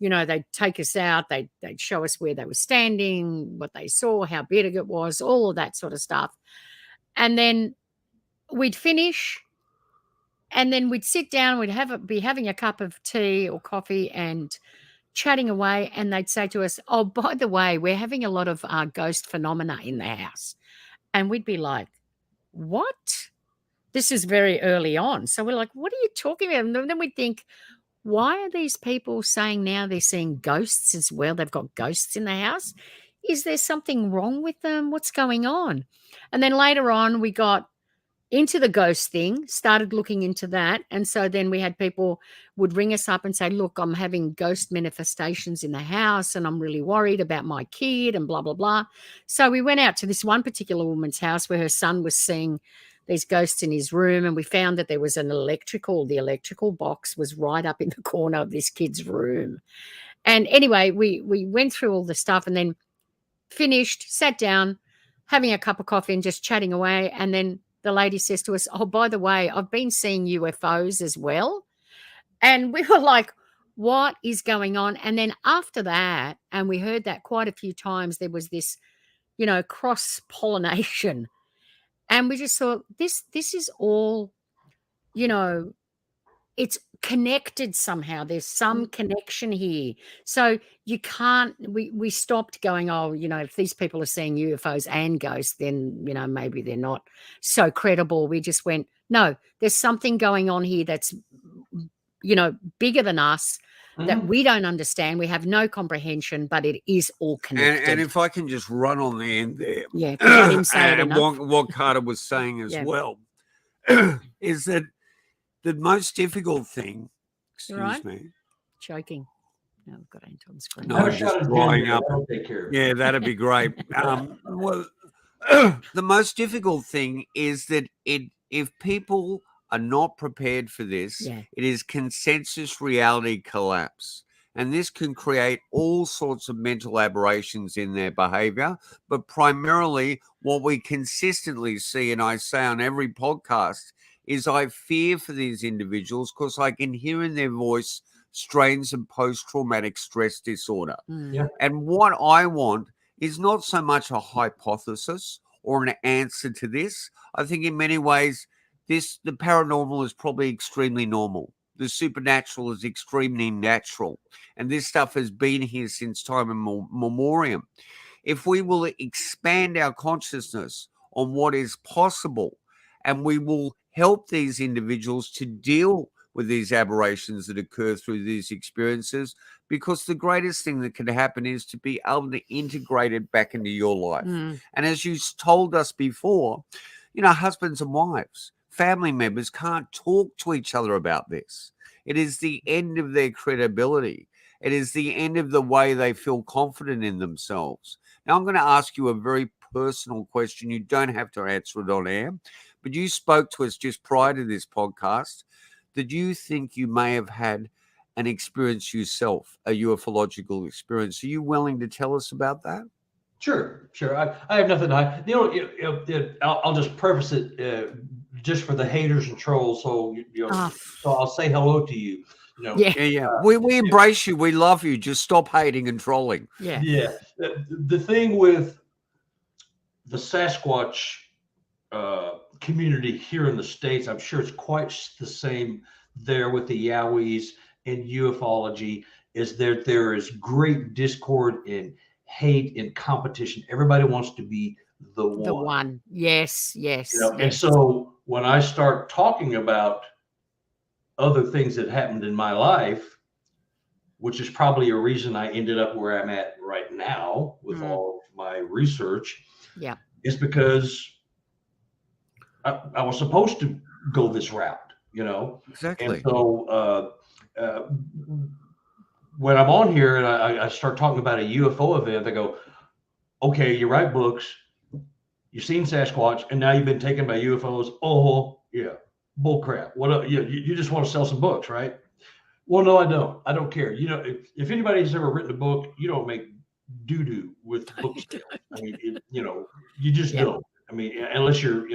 they'd take us out, they'd show us where they were standing, what they saw, how big it was, all of that sort of stuff. And then we'd finish, and then we'd sit down, we'd be having a cup of tea or coffee and chatting away, and they'd say to us, "Oh, by the way, we're having a lot of ghost phenomena in the house." And we'd be like, "What?" This is very early on. So we're like, "What are you talking about?" And then we'd think, why are these people saying now they're seeing ghosts as well? They've got ghosts in the house. Is there something wrong with them? What's going on? And then later on, we got into the ghost thing, started looking into that. And so then we had people would ring us up and say, "Look, I'm having ghost manifestations in the house and I'm really worried about my kid," and blah, blah, blah. So we went out to this one particular woman's house where her son was seeing these ghosts in his room, and we found that there was the electrical box was right up in the corner of this kid's room. And anyway, we went through all the stuff and then finished, sat down, having a cup of coffee and just chatting away. And then the lady says to us, "Oh, by the way, I've been seeing UFOs as well." And we were like, what is going on? And then after that, and we heard that quite a few times, there was this, cross-pollination. And we just thought, this is all, it's connected somehow. There's some connection here. So you can't, we stopped going, oh, if these people are seeing UFOs and ghosts, then, maybe they're not so credible. We just went, no, there's something going on here that's, bigger than us, that we don't understand. We have no comprehension, but it is all connected. And if I can just run on the end there. Yeah, I didn't say it enough. What Carter was saying as well is that the most difficult thing, excuse me. Choking. No, I've got it on the screen. No, just drying up. Yeah, that'd be great. Well, the most difficult thing is that if people are not prepared for this, it is consensus reality collapse. And this can create all sorts of mental aberrations in their behavior. But primarily what we consistently see, and I say on every podcast, is I fear for these individuals because I can hear in their voice strains of post-traumatic stress disorder. And what I want is not so much a hypothesis or an answer to this. I think in many ways, the paranormal is probably extremely normal. The supernatural is extremely natural. And this stuff has been here since time immemorial. If we will expand our consciousness on what is possible, and we will help these individuals to deal with these aberrations that occur through these experiences, because the greatest thing that can happen is to be able to integrate it back into your life. And as you told us before, husbands and wives, family members can't talk to each other about this. It is the end of their credibility. It is the end of the way they feel confident in themselves. Now, I'm going to ask you a very personal question. You don't have to answer it on air, but you spoke to us just prior to this podcast that you think you may have had an experience yourself, a ufological experience. Are you willing to tell us about that? Sure. I have nothing to hide. I'll just preface it just for the haters and trolls. So so I'll say hello to you. We embrace you. We love you. Just stop hating and trolling. Yeah. The thing with the Sasquatch community here in the States, I'm sure it's quite the same there with the Yowies and ufology, is that there is great discord and hate and competition. Everybody wants to be the one. The one. Yes. And so when I start talking about other things that happened in my life, which is probably a reason I ended up where I'm at right now with all of my research, is because I was supposed to go this route, Exactly. And so when I'm on here and I start talking about a UFO event, they go, okay, you write books, you've seen Sasquatch, and now you've been taken by UFOs. Oh, yeah, bull crap. What? You just want to sell some books, right? Well, no, I don't. I don't care. If anybody's ever written a book, you don't make doo-doo with book sales. I mean, you just don't. I mean, unless you're,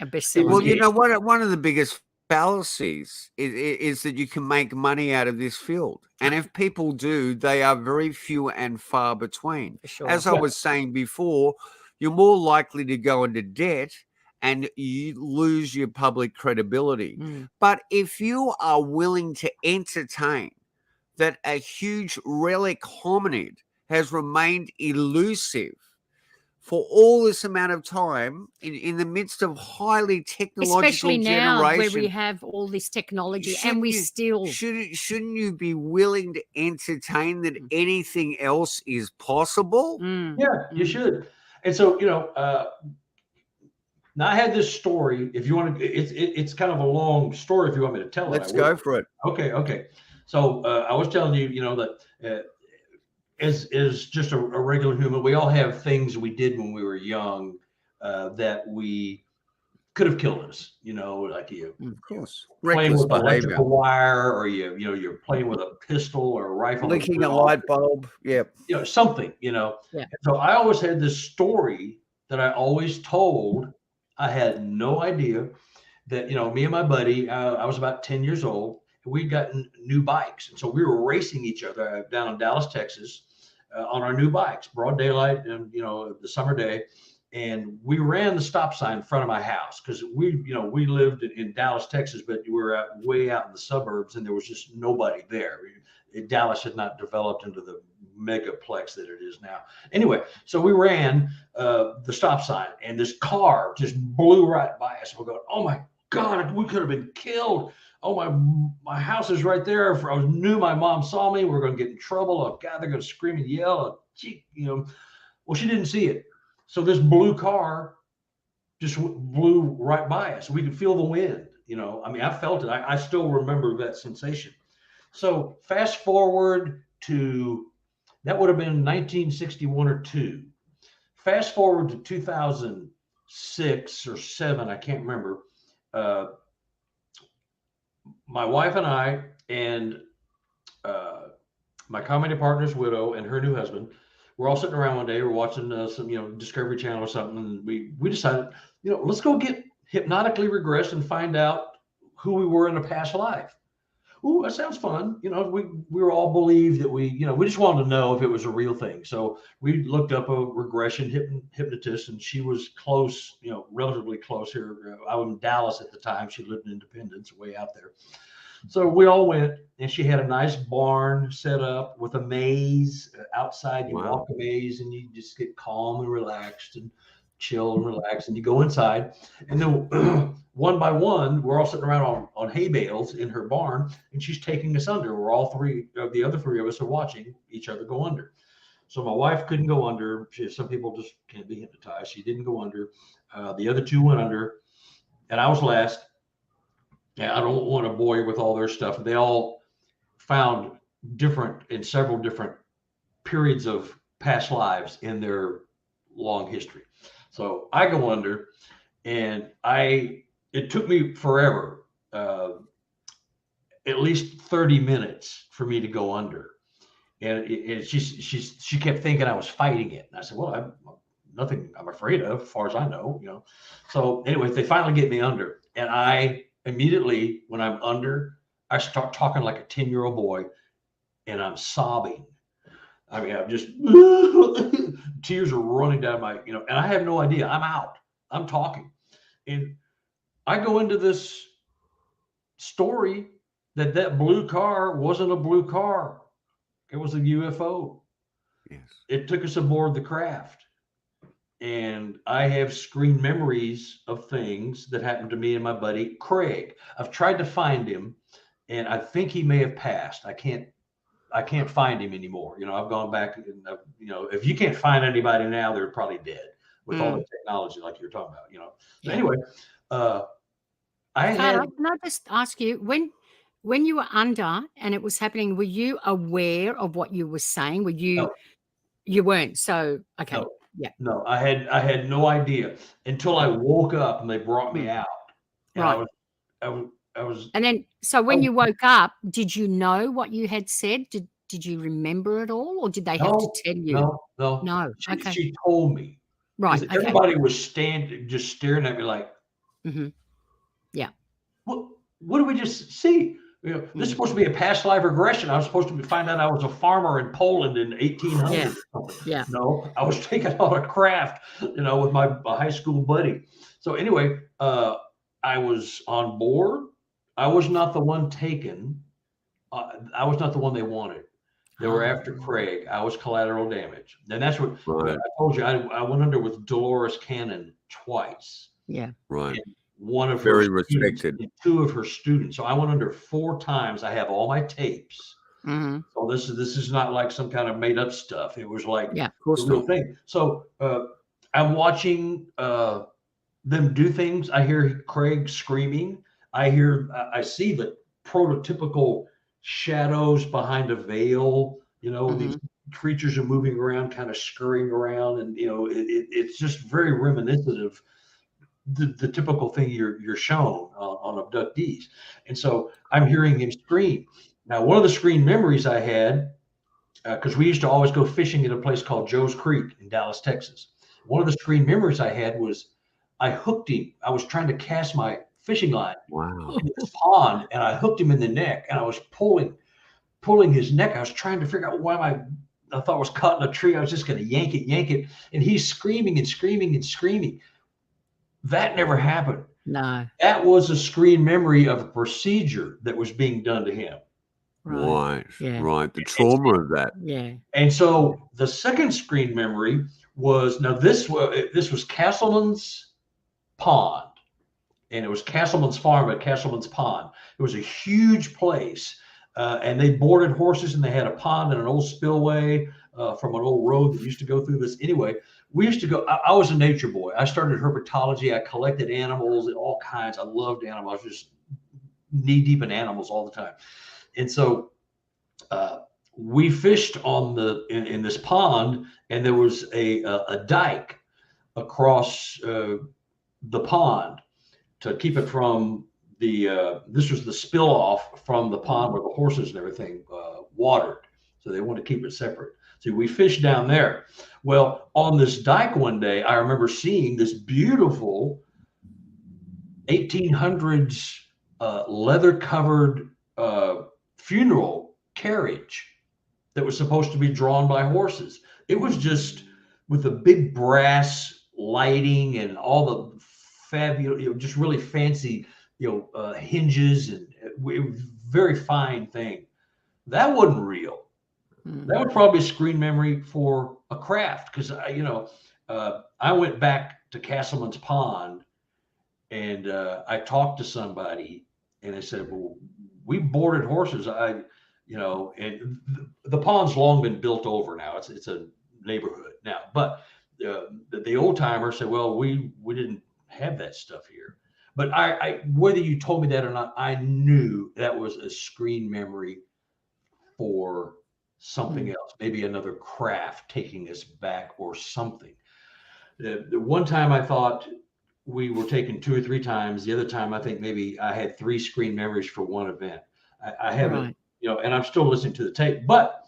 a bestseller. Well, one of the biggest fallacies is that you can make money out of this field. And if people do, they are very few and far between. Sure. As I was saying before, you're more likely to go into debt and you lose your public credibility. Mm. But if you are willing to entertain that a huge relic hominid has remained elusive for all this amount of time in the midst of highly technological Especially now where we generation, have all this technology and we still shouldn't you be willing to entertain that anything else is possible? Yeah, you should. And so, now I had this story. If you want to, it's kind of a long story. If you want me to tell it, Let's go for it. Okay. So I was telling you, that as just a regular human, we all have things we did when we were young that we could have killed us. Like you, of course, playing reckless with behavior, electrical wire, or you're playing with a pistol or a rifle, licking a light bulb. Yep. Something. Yeah. So I always had this story that I always told. I had no idea that, me and my buddy, I was about 10 years old, and we'd gotten new bikes. And so we were racing each other down in Dallas, Texas, on our new bikes, broad daylight, and, the summer day. And we ran the stop sign in front of my house because we lived in Dallas, Texas, but we were way out in the suburbs and there was just nobody there. Dallas had not developed into the megaplex that it is now. Anyway, so we ran the stop sign and this car just blew right by us. We're going, oh my God, we could have been killed. Oh, my house is right there. I knew my mom saw me. We're going to get in trouble. Oh God, they're going to scream and yell. Gee, well, she didn't see it. So this blue car just blew right by us. We could feel the wind. I felt it. I still remember that sensation. So fast forward to, that would have been 1961 or 2. Fast forward to 2006 or 7, I can't remember. My wife and I and my comedy partner's widow and her new husband, we're all sitting around one day, we're watching some, Discovery Channel or something, and we decided, let's go get hypnotically regressed and find out who we were in a past life. Ooh, that sounds fun. We were all believed that we just wanted to know if it was a real thing. So we looked up a regression hypnotist, and she was close, relatively close here. I was in Dallas at the time. She lived in Independence, way out there. So we all went, and she had a nice barn set up with a maze outside. You walk a maze, and you just get calm and relaxed and chill and relax, and you go inside, and then one by one, we're all sitting around on hay bales in her barn, and she's taking us under. We're all the other three of us are watching each other go under. So my wife couldn't go under. Some people just can't be hypnotized. She didn't go under. The other two went under, and I was last. And I don't want to bore you with all their stuff. They all found several different periods of past lives in their long history. So I go under, and it took me forever, at least 30 minutes for me to go under. And she kept thinking I was fighting it. And I said, well, nothing I'm afraid of, as far as I know, So anyway, they finally get me under, and I immediately, when I'm under, I start talking like a 10-year-old boy, and I'm sobbing. I'm just tears are running down my, and I have no idea. I'm out. I'm talking, and I go into this story that blue car wasn't a blue car. It was a UFO. Yes. It took us aboard the craft. And I have screen memories of things that happened to me and my buddy Craig. I've tried to find him, and I think he may have passed. I can't find him anymore. I've gone back and if you can't find anybody now, they're probably dead with all the technology like you're talking about. So anyway, Carter, can I just ask you, when you were under and it was happening, were you aware of what you were saying? Were you? No. You weren't. So okay. No. Yeah. No, I had no idea until I woke up and they brought me out. And right. I was. And then, so when you woke up, did you know what you had said? Did you remember it all, or did they have to tell you? No. Okay. She told me. Right. Okay. Everybody was just staring at me like. Mm-hmm. Yeah. What did we just see? This is supposed to be a past life regression. I was supposed to find out I was a farmer in Poland in 1800 Yeah. or something. Yeah. No, I was taking on a craft, with my high school buddy. So anyway, I was on board. I was not the one taken. I was not the one they wanted. They were after Craig. I was collateral damage. And that's what I told you. I went under with Dolores Cannon twice. Yeah. Right. And one of Very her respected. and two of her students. So I went under 4 times. I have all my tapes. Mm-hmm. So this is not like some kind of made up stuff. It was like Yeah, of course the real not. thing. So I'm watching them do things. I hear Craig screaming. I see the prototypical shadows behind a veil. These creatures are moving around, kind of scurrying around, and it's just very reminiscent of the typical thing you're shown on abductees. And so I'm hearing him scream. Now, one of the screen memories I had, because we used to always go fishing at a place called Joe's Creek in Dallas, Texas. One of the screen memories I had was I hooked him. I was trying to cast my fishing line in this pond, and I hooked him in the neck, and I was pulling his neck. I was trying to figure out why I thought I was caught in a tree. I was just going to yank it. And he's screaming and screaming and screaming. That never happened. No. That was a screen memory of a procedure that was being done to him. Right. Yeah. Right. The trauma of that. Yeah. And so the second screen memory was, now this was Castleman's Pond, and it was Castleman's Farm at Castleman's Pond. It was a huge place, and they boarded horses, and they had a pond and an old spillway from an old road that used to go through this. Anyway, we used to go. I was a nature boy. I started herpetology. I collected animals, all kinds. I loved animals. I was just knee deep in animals all the time. And so we fished in this pond, and there was a dike across the pond to keep it from this was the spill off from the pond where the horses and everything watered. So they wanted to keep it separate. So we fished down there. Well, on this dike one day, I remember seeing this beautiful 1800s leather covered funeral carriage that was supposed to be drawn by horses. It was just with the big brass lighting and all the fabulous, just really fancy, hinges, and very fine thing. That wasn't real. That was probably a screen memory for a craft, because I went back to Castleman's Pond, and I talked to somebody, and they said, "Well, we boarded horses." And the pond's long been built over now. It's a neighborhood now, but the old timer said, "Well, we didn't have that stuff here." But I whether you told me that or not, I knew that was a screen memory for something else, maybe another craft taking us back or something. The one time I thought we were taken 2 or 3 times. The other time I think maybe I had 3 screen memories for one event. I haven't, and I'm still listening to the tape. But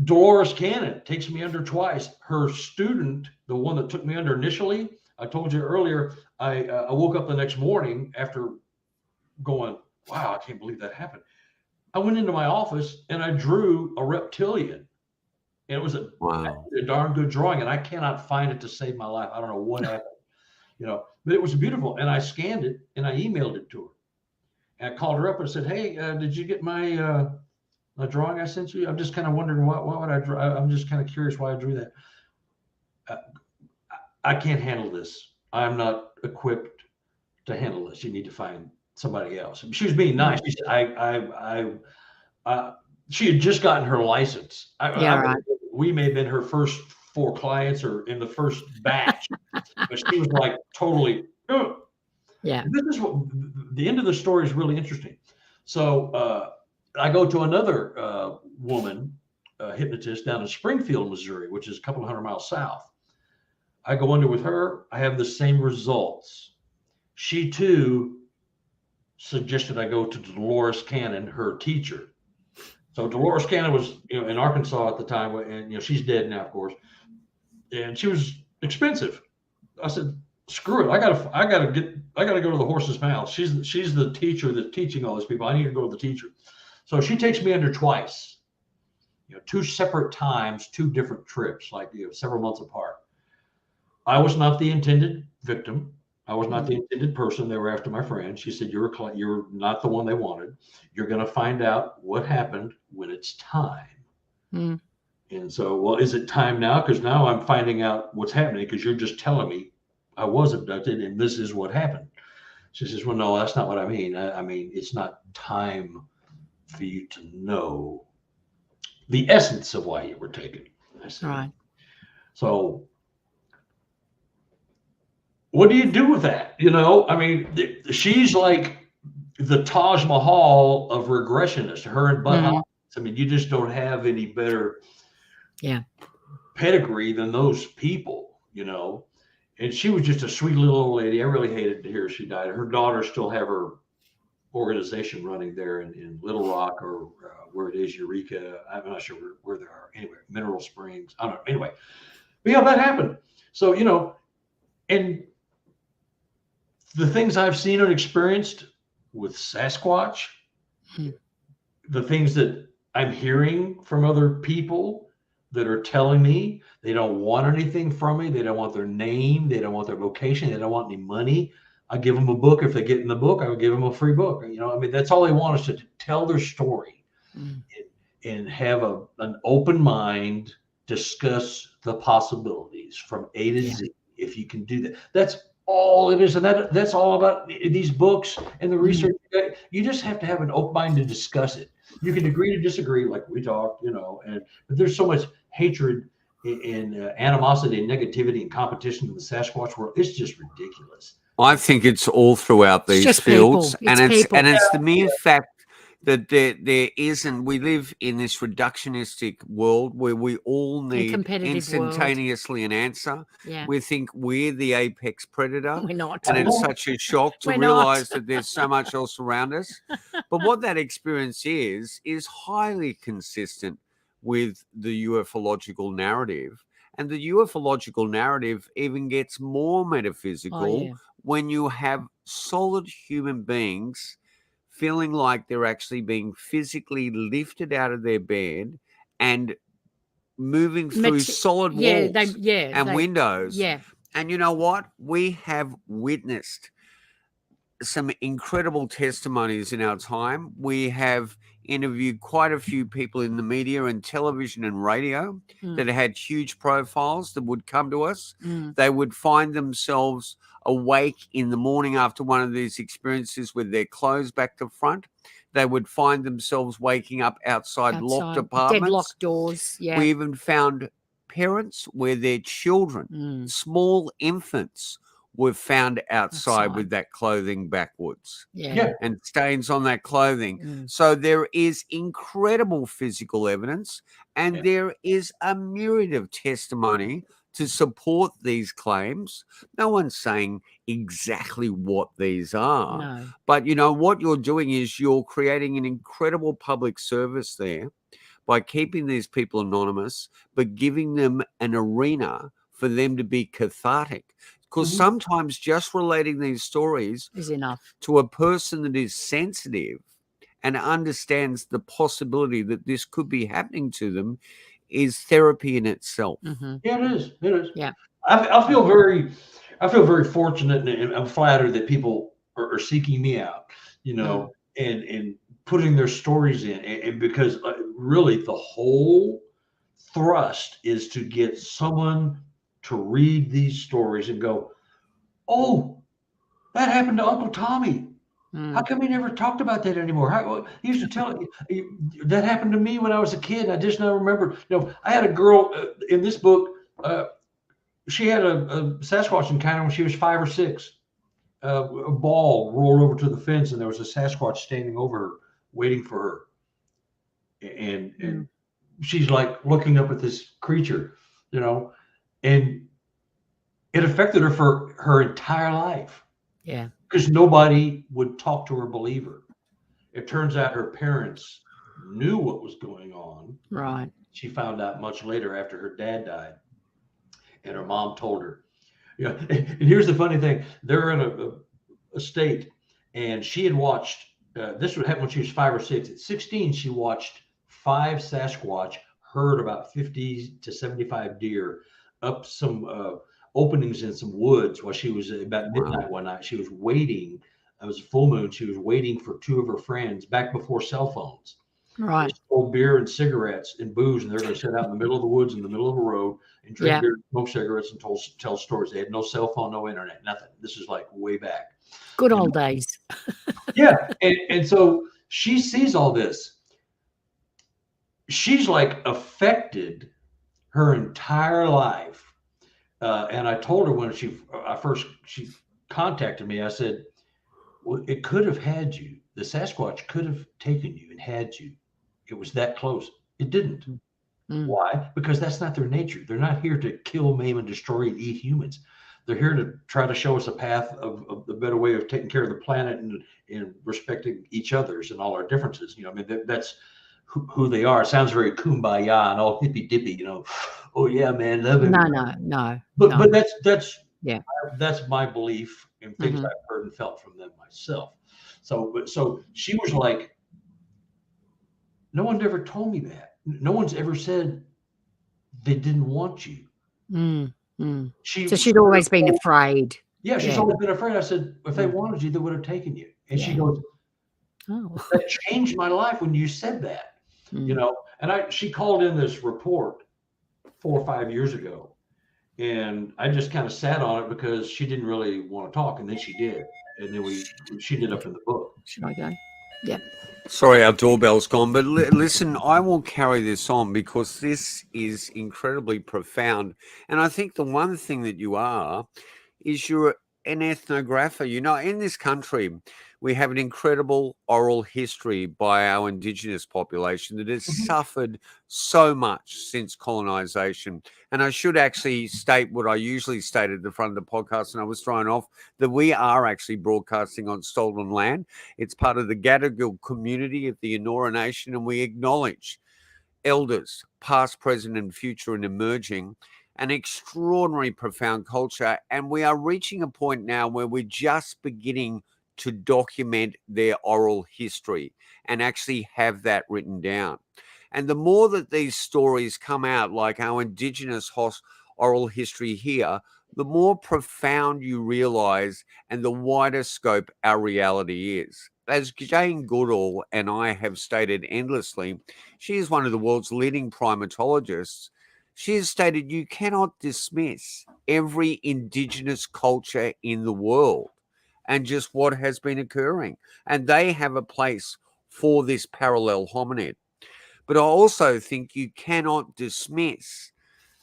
Dolores Cannon takes me under twice. Her student, the one that took me under initially, I told you earlier, I woke up the next morning after going, wow, I can't believe that happened. I went into my office and I drew a reptilian. And it was a darn good drawing, and I cannot find it to save my life. I don't know what happened, but it was beautiful. And I scanned it and I emailed it to her. And I called her up and said, "Hey, did you get my drawing I sent you? I'm just kind of wondering what would I draw? I'm just kind of curious why I drew that. I can't handle this. I'm not equipped to handle this. You need to find somebody else." She was being nice. She said, she had just gotten her license. We may have been her first 4 clients or in the first batch, but she was like totally, yeah. This is what the end of the story is really interesting. So I go to another woman, hypnotist down in Springfield, Missouri, which is a couple of 100 miles south. I go under with her. I have the same results. She too suggested I go to Dolores Cannon, her teacher. So Dolores Cannon was, in Arkansas at the time, and she's dead now, of course. And she was expensive. I said, screw it. I gotta go to the horse's mouth. She's the teacher that's teaching all these people. I need to go to the teacher. So she takes me under twice, 2 separate times, 2 different trips, like several months apart. I was not the intended victim. I was not the intended person. They were after my friend. She said, you're not the one they wanted. You're going to find out what happened when it's time. Mm. And so, well, is it time now? Because now I'm finding out what's happening because you're just telling me I was abducted and this is what happened. She says, well, no, that's not what I mean. I mean, it's not time for you to know the essence of why you were taken. I said, Right. So what do you do with that? I mean, she's like the Taj Mahal of regressionists, her and Bud Hopkins. I mean, you just don't have any better pedigree than those people, And she was just a sweet little old lady. I really hated to hear she died. Her daughters still have her organization running there in Little Rock or where it is, Eureka. I'm not sure where they are. Anyway, Mineral Springs. I don't know. Anyway, but yeah, that happened. So, and the things I've seen and experienced with Sasquatch, the things that I'm hearing from other people that are telling me they don't want anything from me. They don't want their name. They don't want their location. They don't want any money. I give them a book. If they get in the book, I would give them a free book. I mean, that's all they want is to tell their story and have an open mind, discuss the possibilities from A to Z. If you can do that, that's all it is. And that's all about these books and the research. You just have to have an open mind to discuss it. You can agree to disagree, like we talked, but there's so much hatred and animosity and negativity and competition in the Sasquatch world. It's just ridiculous. I think it's all throughout these fields, and it's the mere fact that there isn't. We live in this reductionistic world where we all need instantaneously an answer. Yeah. We think we're the apex predator. We're not. And it's such a shock to realize that there's so much else around us. But what that experience is highly consistent with the ufological narrative. And the ufological narrative even gets more metaphysical when you have solid human beings feeling like they're actually being physically lifted out of their bed and moving through solid walls and windows. Yeah. And you know what? We have witnessed some incredible testimonies in our time. We have interviewed quite a few people in the media and television and radio that had huge profiles that would come to us. They would find themselves awake in the morning after one of these experiences with their clothes back to front. They would find themselves waking up outside locked apartments. Deadlocked doors. Yeah. We even found parents where their children, small infants, were found outside with that clothing backwards and stains on that clothing. So there is incredible physical evidence and there is a myriad of testimony to support these claims. No one's saying exactly what these are, but what you're doing is you're creating an incredible public service there by keeping these people anonymous, but giving them an arena for them to be cathartic. Because sometimes just relating these stories is enough to a person that is sensitive and understands the possibility that this could be happening to them is therapy in itself. Yeah, it is. It is. Yeah. I feel very fortunate and I'm flattered that people are seeking me out, and putting their stories in. And because really the whole thrust is to get someone to read these stories and go, oh, that happened to Uncle Tommy. How come he never talked about that anymore? He used to tell that happened to me when I was a kid. I just now remember. I had a girl in this book. She had a Sasquatch encounter when she was 5 or 6. A ball rolled over to the fence, and there was a Sasquatch standing over her, waiting for her. And she's like looking up at this creature, and it affected her for her entire life. Yeah. Because nobody would talk to her, believe her. It turns out her parents knew what was going on. Right. She found out much later after her dad died. And her mom told her, Yeah. And here's the funny thing. They're in a state, and she had watched, this would happen when she was 5 or 6. At 16, she watched 5 Sasquatch, heard about 50 to 75 deer up some openings in some woods while she was about midnight one night. She was waiting. It was a full moon. She was waiting for 2 of her friends back before cell phones. Right. They sold beer and cigarettes and booze, and they're going to sit out in the middle of the woods in the middle of a road and drink beer, smoke cigarettes, and tell stories. They had no cell phone, no internet, nothing. This is like way back. Good old days. Yeah. And so she sees all this. She's like affected her entire life. And I told her when she contacted me, I said, well, it could have had you. The Sasquatch could have taken you and had you. It was that close. It didn't. Why? Because that's not their nature. They're not here to kill, maim, and destroy and eat humans. They're here to try to show us a path of the better way of taking care of the planet and respecting each other's and all our differences. You know, I mean, that's who they are. It sounds very kumbaya and all hippy dippy, Oh yeah, man, love him. No. But that's my belief and things I've heard and felt from them myself. So she was like, no one ever told me that. No one's ever said they didn't want you. So she'd always been afraid. Yeah, she's always been afraid. I said, if they wanted you, they would have taken you. And she goes, that changed my life when you said that. And she called in this report 4 or 5 years ago, and I just kind of sat on it because she didn't really want to talk, and then she did, and then she did up in the book. Should I go? Yeah. Sorry, our doorbell's gone, but listen, I will carry this on because this is incredibly profound, and I think the one thing that you are is you're an ethnographer. In this country, we have an incredible oral history by our Indigenous population that has suffered so much since colonization. And I should actually state what I usually state at the front of the podcast, and I was thrown off, that we are actually broadcasting on stolen land. It's part of the Gadigal community of the Eora Nation, and we acknowledge elders, past, present, and future, and emerging, an extraordinary, profound culture. And we are reaching a point now where we're just beginning to document their oral history and actually have that written down. And the more that these stories come out, like our Indigenous oral history here, the more profound you realize and the wider scope our reality is. As Jane Goodall and I have stated endlessly, she is one of the world's leading primatologists. She has stated you cannot dismiss every Indigenous culture in the world and just what has been occurring. And they have a place for this parallel hominid. But I also think you cannot dismiss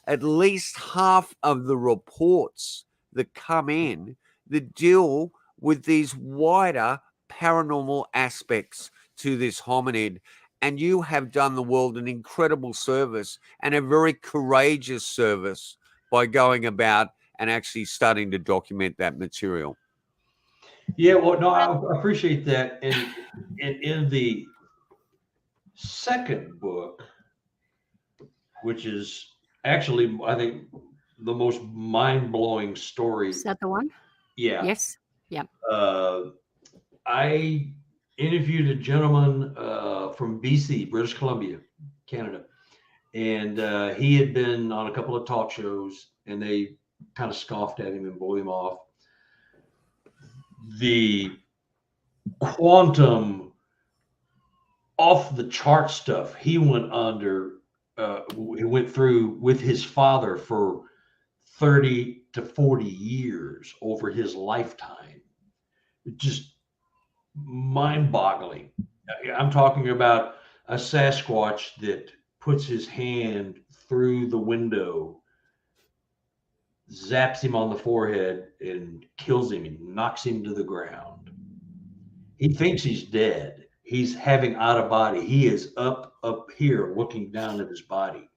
at least half of the reports that come in that deal with these wider paranormal aspects to this hominid. And you have done the world an incredible service and a very courageous service by going about and actually starting to document that material. Yeah, well, no, I appreciate that. And in the second book, which is actually, I think, the most mind-blowing story. Is that the one? Yeah. Yes. Yeah. I interviewed a gentleman from BC, British Columbia, Canada, and he had been on a couple of talk shows, and they kind of scoffed at him and blew him off. The quantum off the chart stuff he went through with his father for 30 to 40 years over his lifetime. Just mind-boggling. I'm talking about a Sasquatch that puts his hand through the window, zaps him on the forehead, and kills him and knocks him to the ground. He thinks he's dead. He's having out of body. He is up here looking down at his body.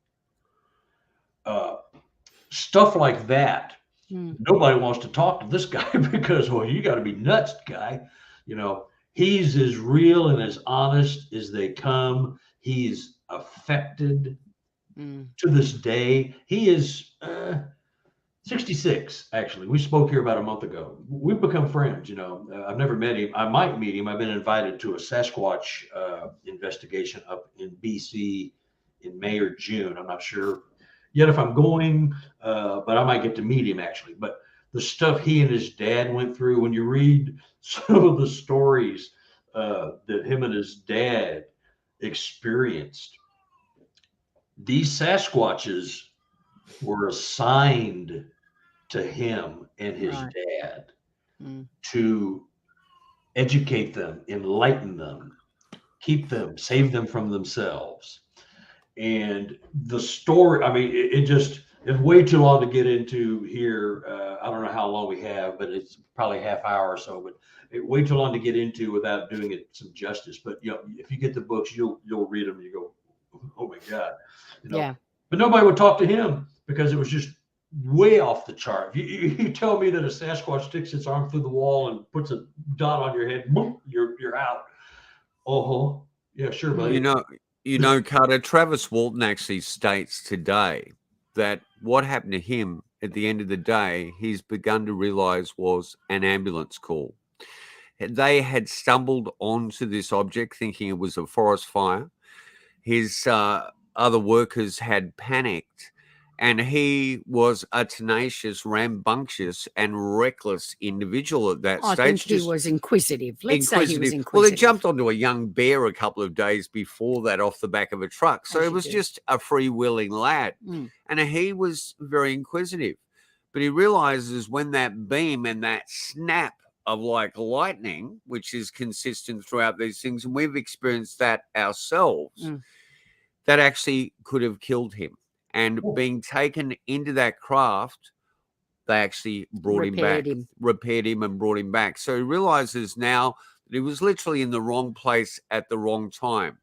Stuff like that. Nobody wants to talk to this guy because, well, you got to be nuts, guy. He's as real and as honest as they come. He's affected to this day. He is 66, actually. We spoke here about a month ago. We've become friends, you know. I've never met him. I might meet him. I've been invited to a Sasquatch investigation up in BC in May or June. I'm not sure yet if I'm going, but I might get to meet him actually. But the stuff he and his dad went through, when you read some of the stories that him and his dad experienced, these Sasquatches were assigned to him and his dad to educate them, enlighten them, keep them, save them from themselves. And the story, I mean, it's way too long to get into here. I don't know how long we have, but it's probably a half hour or so, but way too long to get into without doing it some justice. But, you know, if you get the books, you'll read them and you go, oh my God. You know? Yeah. But nobody would talk to him because it was just way off the chart. You tell me that a Sasquatch sticks its arm through the wall and puts a dot on your head, boom, you're out. Oh, yeah, sure, buddy. You know, Carter, Travis Walton actually states today that what happened to him at the end of the day, he's begun to realize was an ambulance call. They had stumbled onto this object thinking it was a forest fire. His other workers had panicked, and he was a tenacious, rambunctious, and reckless individual at that stage. I think he was inquisitive. Let's say he was inquisitive. Well, he jumped onto a young bear a couple of days before that off the back of a truck. So it was just a freewheeling lad. And he was very inquisitive. But he realizes when that beam and that snap of like lightning, which is consistent throughout these things, and we've experienced that ourselves, that actually could have killed him. And being taken into that craft, they actually brought him back, repaired him and brought him back. So he realizes now that he was literally in the wrong place at the wrong time.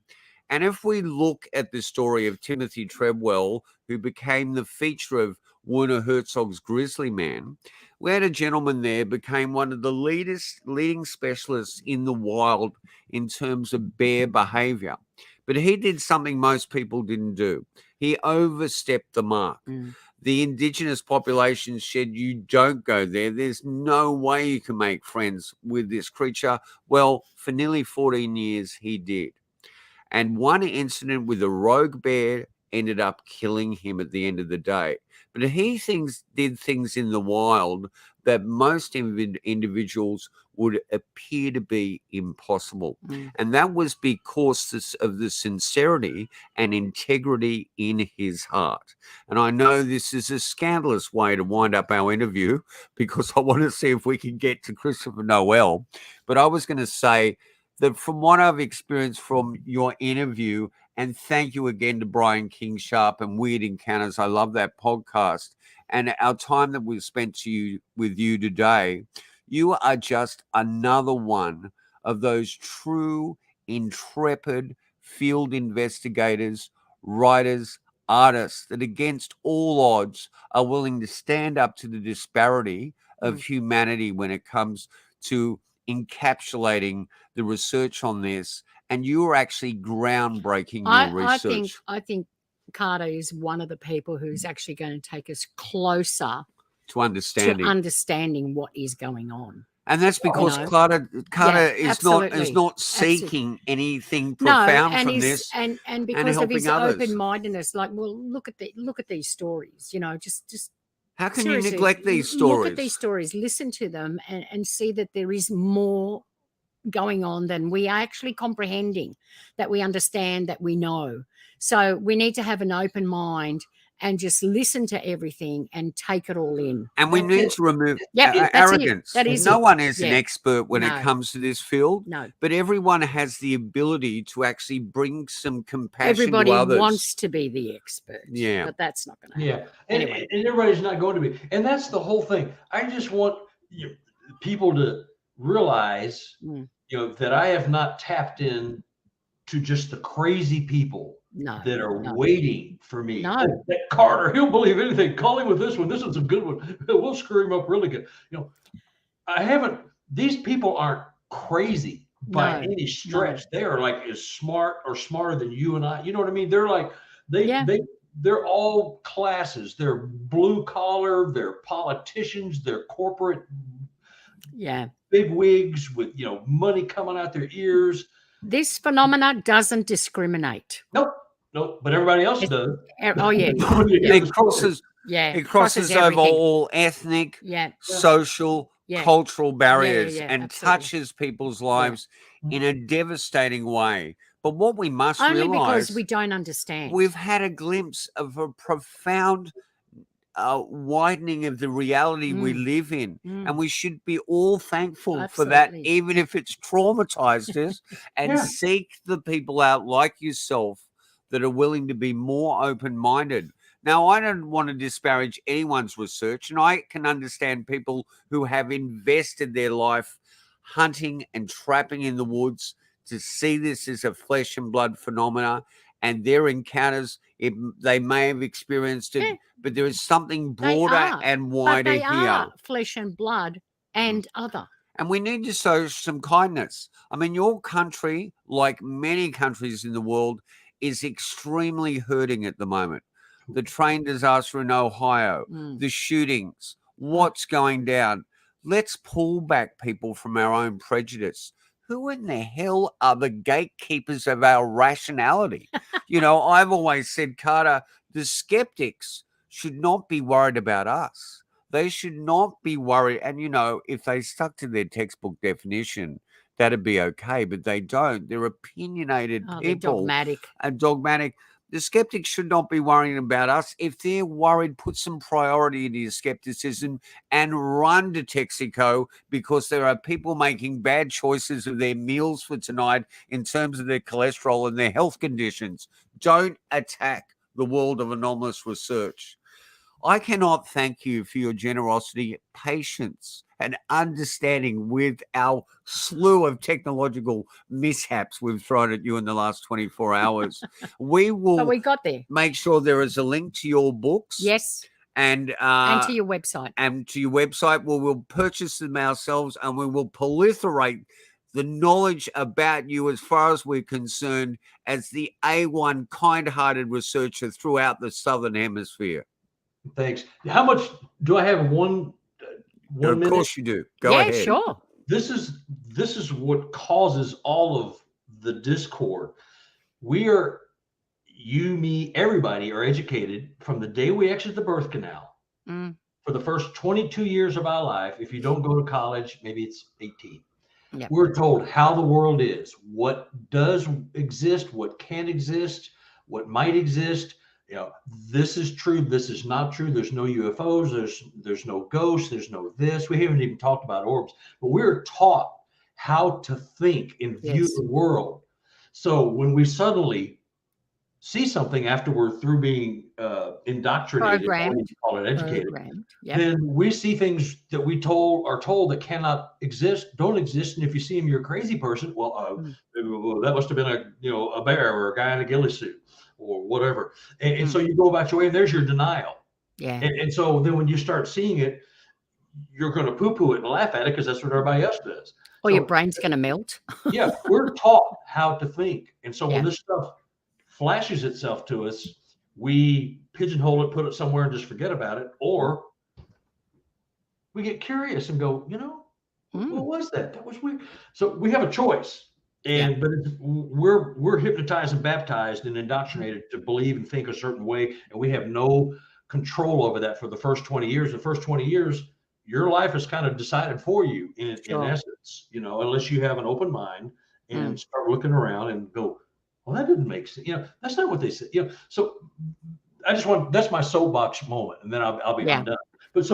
And if we look at the story of Timothy Treadwell, who became the feature of Werner Herzog's Grizzly Man, we had a gentleman there became one of the leading specialists in the wild in terms of bear behavior. But he did something most people didn't do. He overstepped the mark. The indigenous population said, you don't go there. There's no way you can make friends with this creature. Well, for nearly 14 years, he did. And one incident with a rogue bear ended up killing him at the end of the day. But he did things in the wild that most individuals would appear to be impossible. And that was because of the sincerity and integrity in his heart. And I know this is a scandalous way to wind up our interview because I want to see if we can get to Christopher Noel. But I was going to say that from what I've experienced from your interview, and thank you again to Brian King Sharp and Weird Encounters. I love that podcast. And our time that we've spent with you today, you are just another one of those true, intrepid field investigators, writers, artists that against all odds are willing to stand up to the disparity of humanity when it comes to encapsulating the research on this. And you are actually groundbreaking your research. I think Carter is one of the people who's actually going to take us closer to understanding what is going on. And that's because Carter is not seeking anything profound from this. And because of his open-mindedness, like, well, look at these stories, you know, just how can you neglect these stories? Look at these stories, listen to them, and see that there is more going on than we are actually comprehending, that we understand, that we know. So we need to have an open mind and just listen to everything and take it all in. And we need to remove arrogance. No one is an expert when it comes to this field. No. But everyone has the ability to actually bring some compassion to others. Everybody wants to be the expert. Yeah. But that's not going to happen. Anyway. And everybody's not going to be. And that's the whole thing. I just want people to realize, that I have not tapped in to just the crazy people that are waiting for me. No. Oh, that Carter, he'll believe anything. Call him with this one. This one's a good one. We'll screw him up really good. These people aren't crazy by any stretch. They are like as smart or smarter than you and I. You know what I mean? They're like, they they're all classes. They're blue collar, they're politicians, they're corporate big wigs with, you know, money coming out their ears. This phenomena doesn't discriminate. Nope. But everybody else does. Oh yeah. It crosses over all ethnic, social, cultural barriers and absolutely. touches people's lives in a devastating way. But what we must only realize, because we don't understand. We've had a glimpse of a profound widening of the reality we live in, and we should be all thankful for that, even if it's traumatized us, and seek the people out like yourself that are willing to be more open-minded. Now, I don't want to disparage anyone's research, and I can understand people who have invested their life hunting and trapping in the woods to see this as a flesh and blood phenomena, and their encounters, they may have experienced it, but there is something broader and wider they here. Are flesh and blood and other. And we need to show some kindness. I mean, your country, like many countries in the world, is extremely hurting at the moment. The train disaster in Ohio, the shootings, what's going down. Let's pull back people from our own prejudice. Who in the hell are the gatekeepers of our rationality? You know, I've always said, Carter, the skeptics should not be worried about us. They should not be worried. And, you know, if they stuck to their textbook definition, that'd be okay. But they don't. They're opinionated people. They're dogmatic. And dogmatic. The skeptics should not be worrying about us. If they're worried, put some priority into your skepticism and run to Texaco, because there are people making bad choices of their meals for tonight in terms of their cholesterol and their health conditions. Don't attack the world of anomalous research. I cannot thank you for your generosity, patience, and understanding with our slew of technological mishaps we've thrown at you in the last 24 hours. We will But we got there. Make sure there is a link to your books. Yes. And to your website. And to your website, where we'll purchase them ourselves, and we will proliferate the knowledge about you, as far as we're concerned, as the A1 kind-hearted researcher throughout the Southern Hemisphere. Thanks. How much do I have? One minute? Of course you do. Go ahead. Sure. This is what causes all of the discord. We are, you, me, everybody are educated from the day we exit the birth canal. For the first 22 years of our life, if you don't go to college, maybe it's 18. Yep. We're told how the world is, what does exist, what can exist, what might exist. You know, this is true, this is not true. There's no UFOs, there's no ghosts, there's no this. We haven't even talked about orbs, but we're taught how to think and view the world. So when we suddenly see something after we're through being indoctrinated, programmed, call it educated, then we see things that we are told that cannot exist, don't exist. And if you see them, you're a crazy person. Well, that must have been a bear or a guy in a ghillie suit, or whatever. And so you go about your way, and there's your denial. Yeah. And so then when you start seeing it, you're going to poo-poo it and laugh at it, because that's what everybody else does. Or your brain's going to melt. Yeah, we're taught how to think. And so when this stuff flashes itself to us, we pigeonhole it, put it somewhere, and just forget about it. Or we get curious and go, what was that? That was weird. So we have a choice. But we're hypnotized and baptized and indoctrinated to believe and think a certain way, and we have no control over that for the first 20 years. The first 20 years, your life is kind of decided for you in essence, unless you have an open mind and start looking around and go, well, that didn't make sense. That's not what they said. So I just that's my soapbox moment, and then I'll be done. But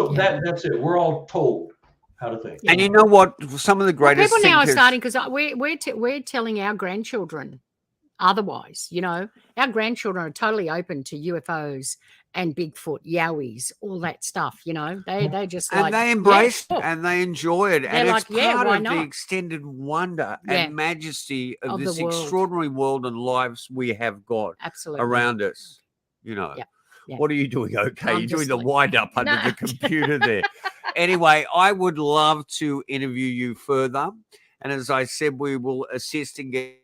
that's it. We're all told how to think. And you know what? Some of the greatest people now are thinkers... starting, because we're telling our grandchildren otherwise. Our grandchildren are totally open to UFOs and Bigfoot, Yowies, all that stuff. They just they embrace it and they enjoy it, and it's part of the extended wonder and majesty of this extraordinary world and lives we have got around us. What are you doing? Okay, you're doing the wind up under the computer there. Anyway, I would love to interview you further. And as I said, we will assist in getting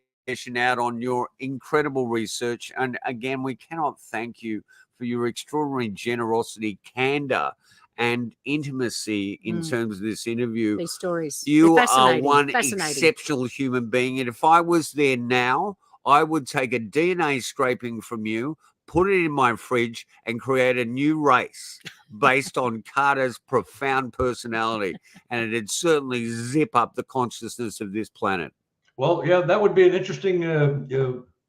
out on your incredible research. And again, we cannot thank you for your extraordinary generosity, candor, and intimacy in terms of this interview. These stories. You are one exceptional human being. And if I was there now, I would take a DNA scraping from you, put it in my fridge, and create a new race based on Carter's profound personality. And it'd certainly zip up the consciousness of this planet. Well, yeah, that would be an interesting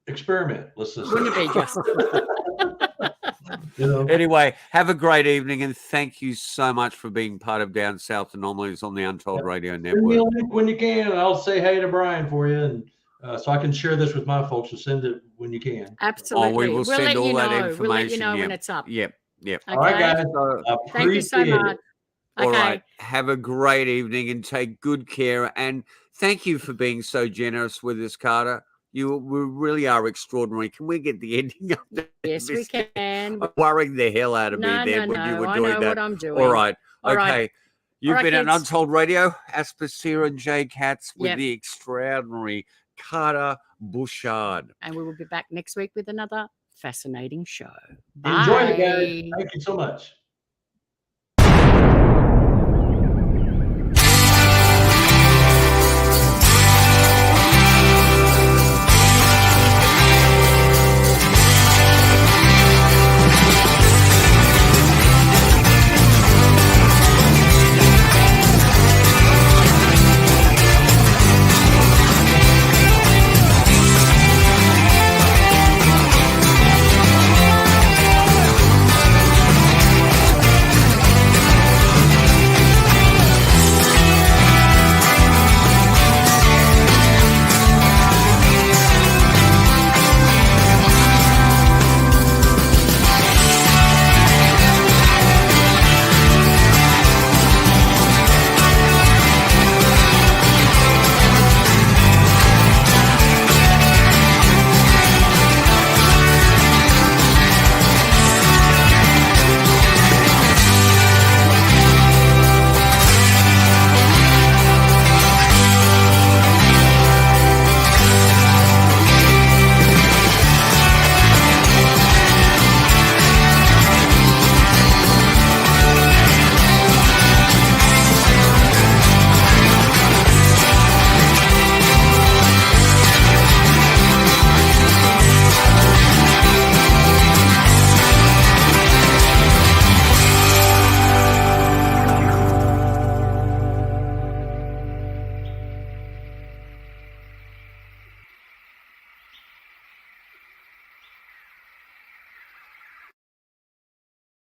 experiment. Let's just Wouldn't it be just? Anyway, have a great evening, and thank you so much for being part of Down South Anomalies on the Untold Radio Network. Send me a link when you can, and I'll say hey to Brian for you, and so I can share this with my folks. So send it when you can. Absolutely. Oh, we will send all that information. We'll let you know when it's up. Yep. Okay. All right, guys. Thank you so much. All right. Have a great evening and take good care. And thank you for being so generous with us, Carter. We really are extraordinary. Can we get the ending of this? Yes, we can. Worrying the hell out of me there when you were doing that. I know what I'm doing. All right. All okay. right. You've All right, been on kids. Untold Radio, Aspasira and Jay Katz with Yep. the extraordinary Carter Buschardt. And we will be back next week with another fascinating show. Enjoy it, Bye. guys. Thank you so much.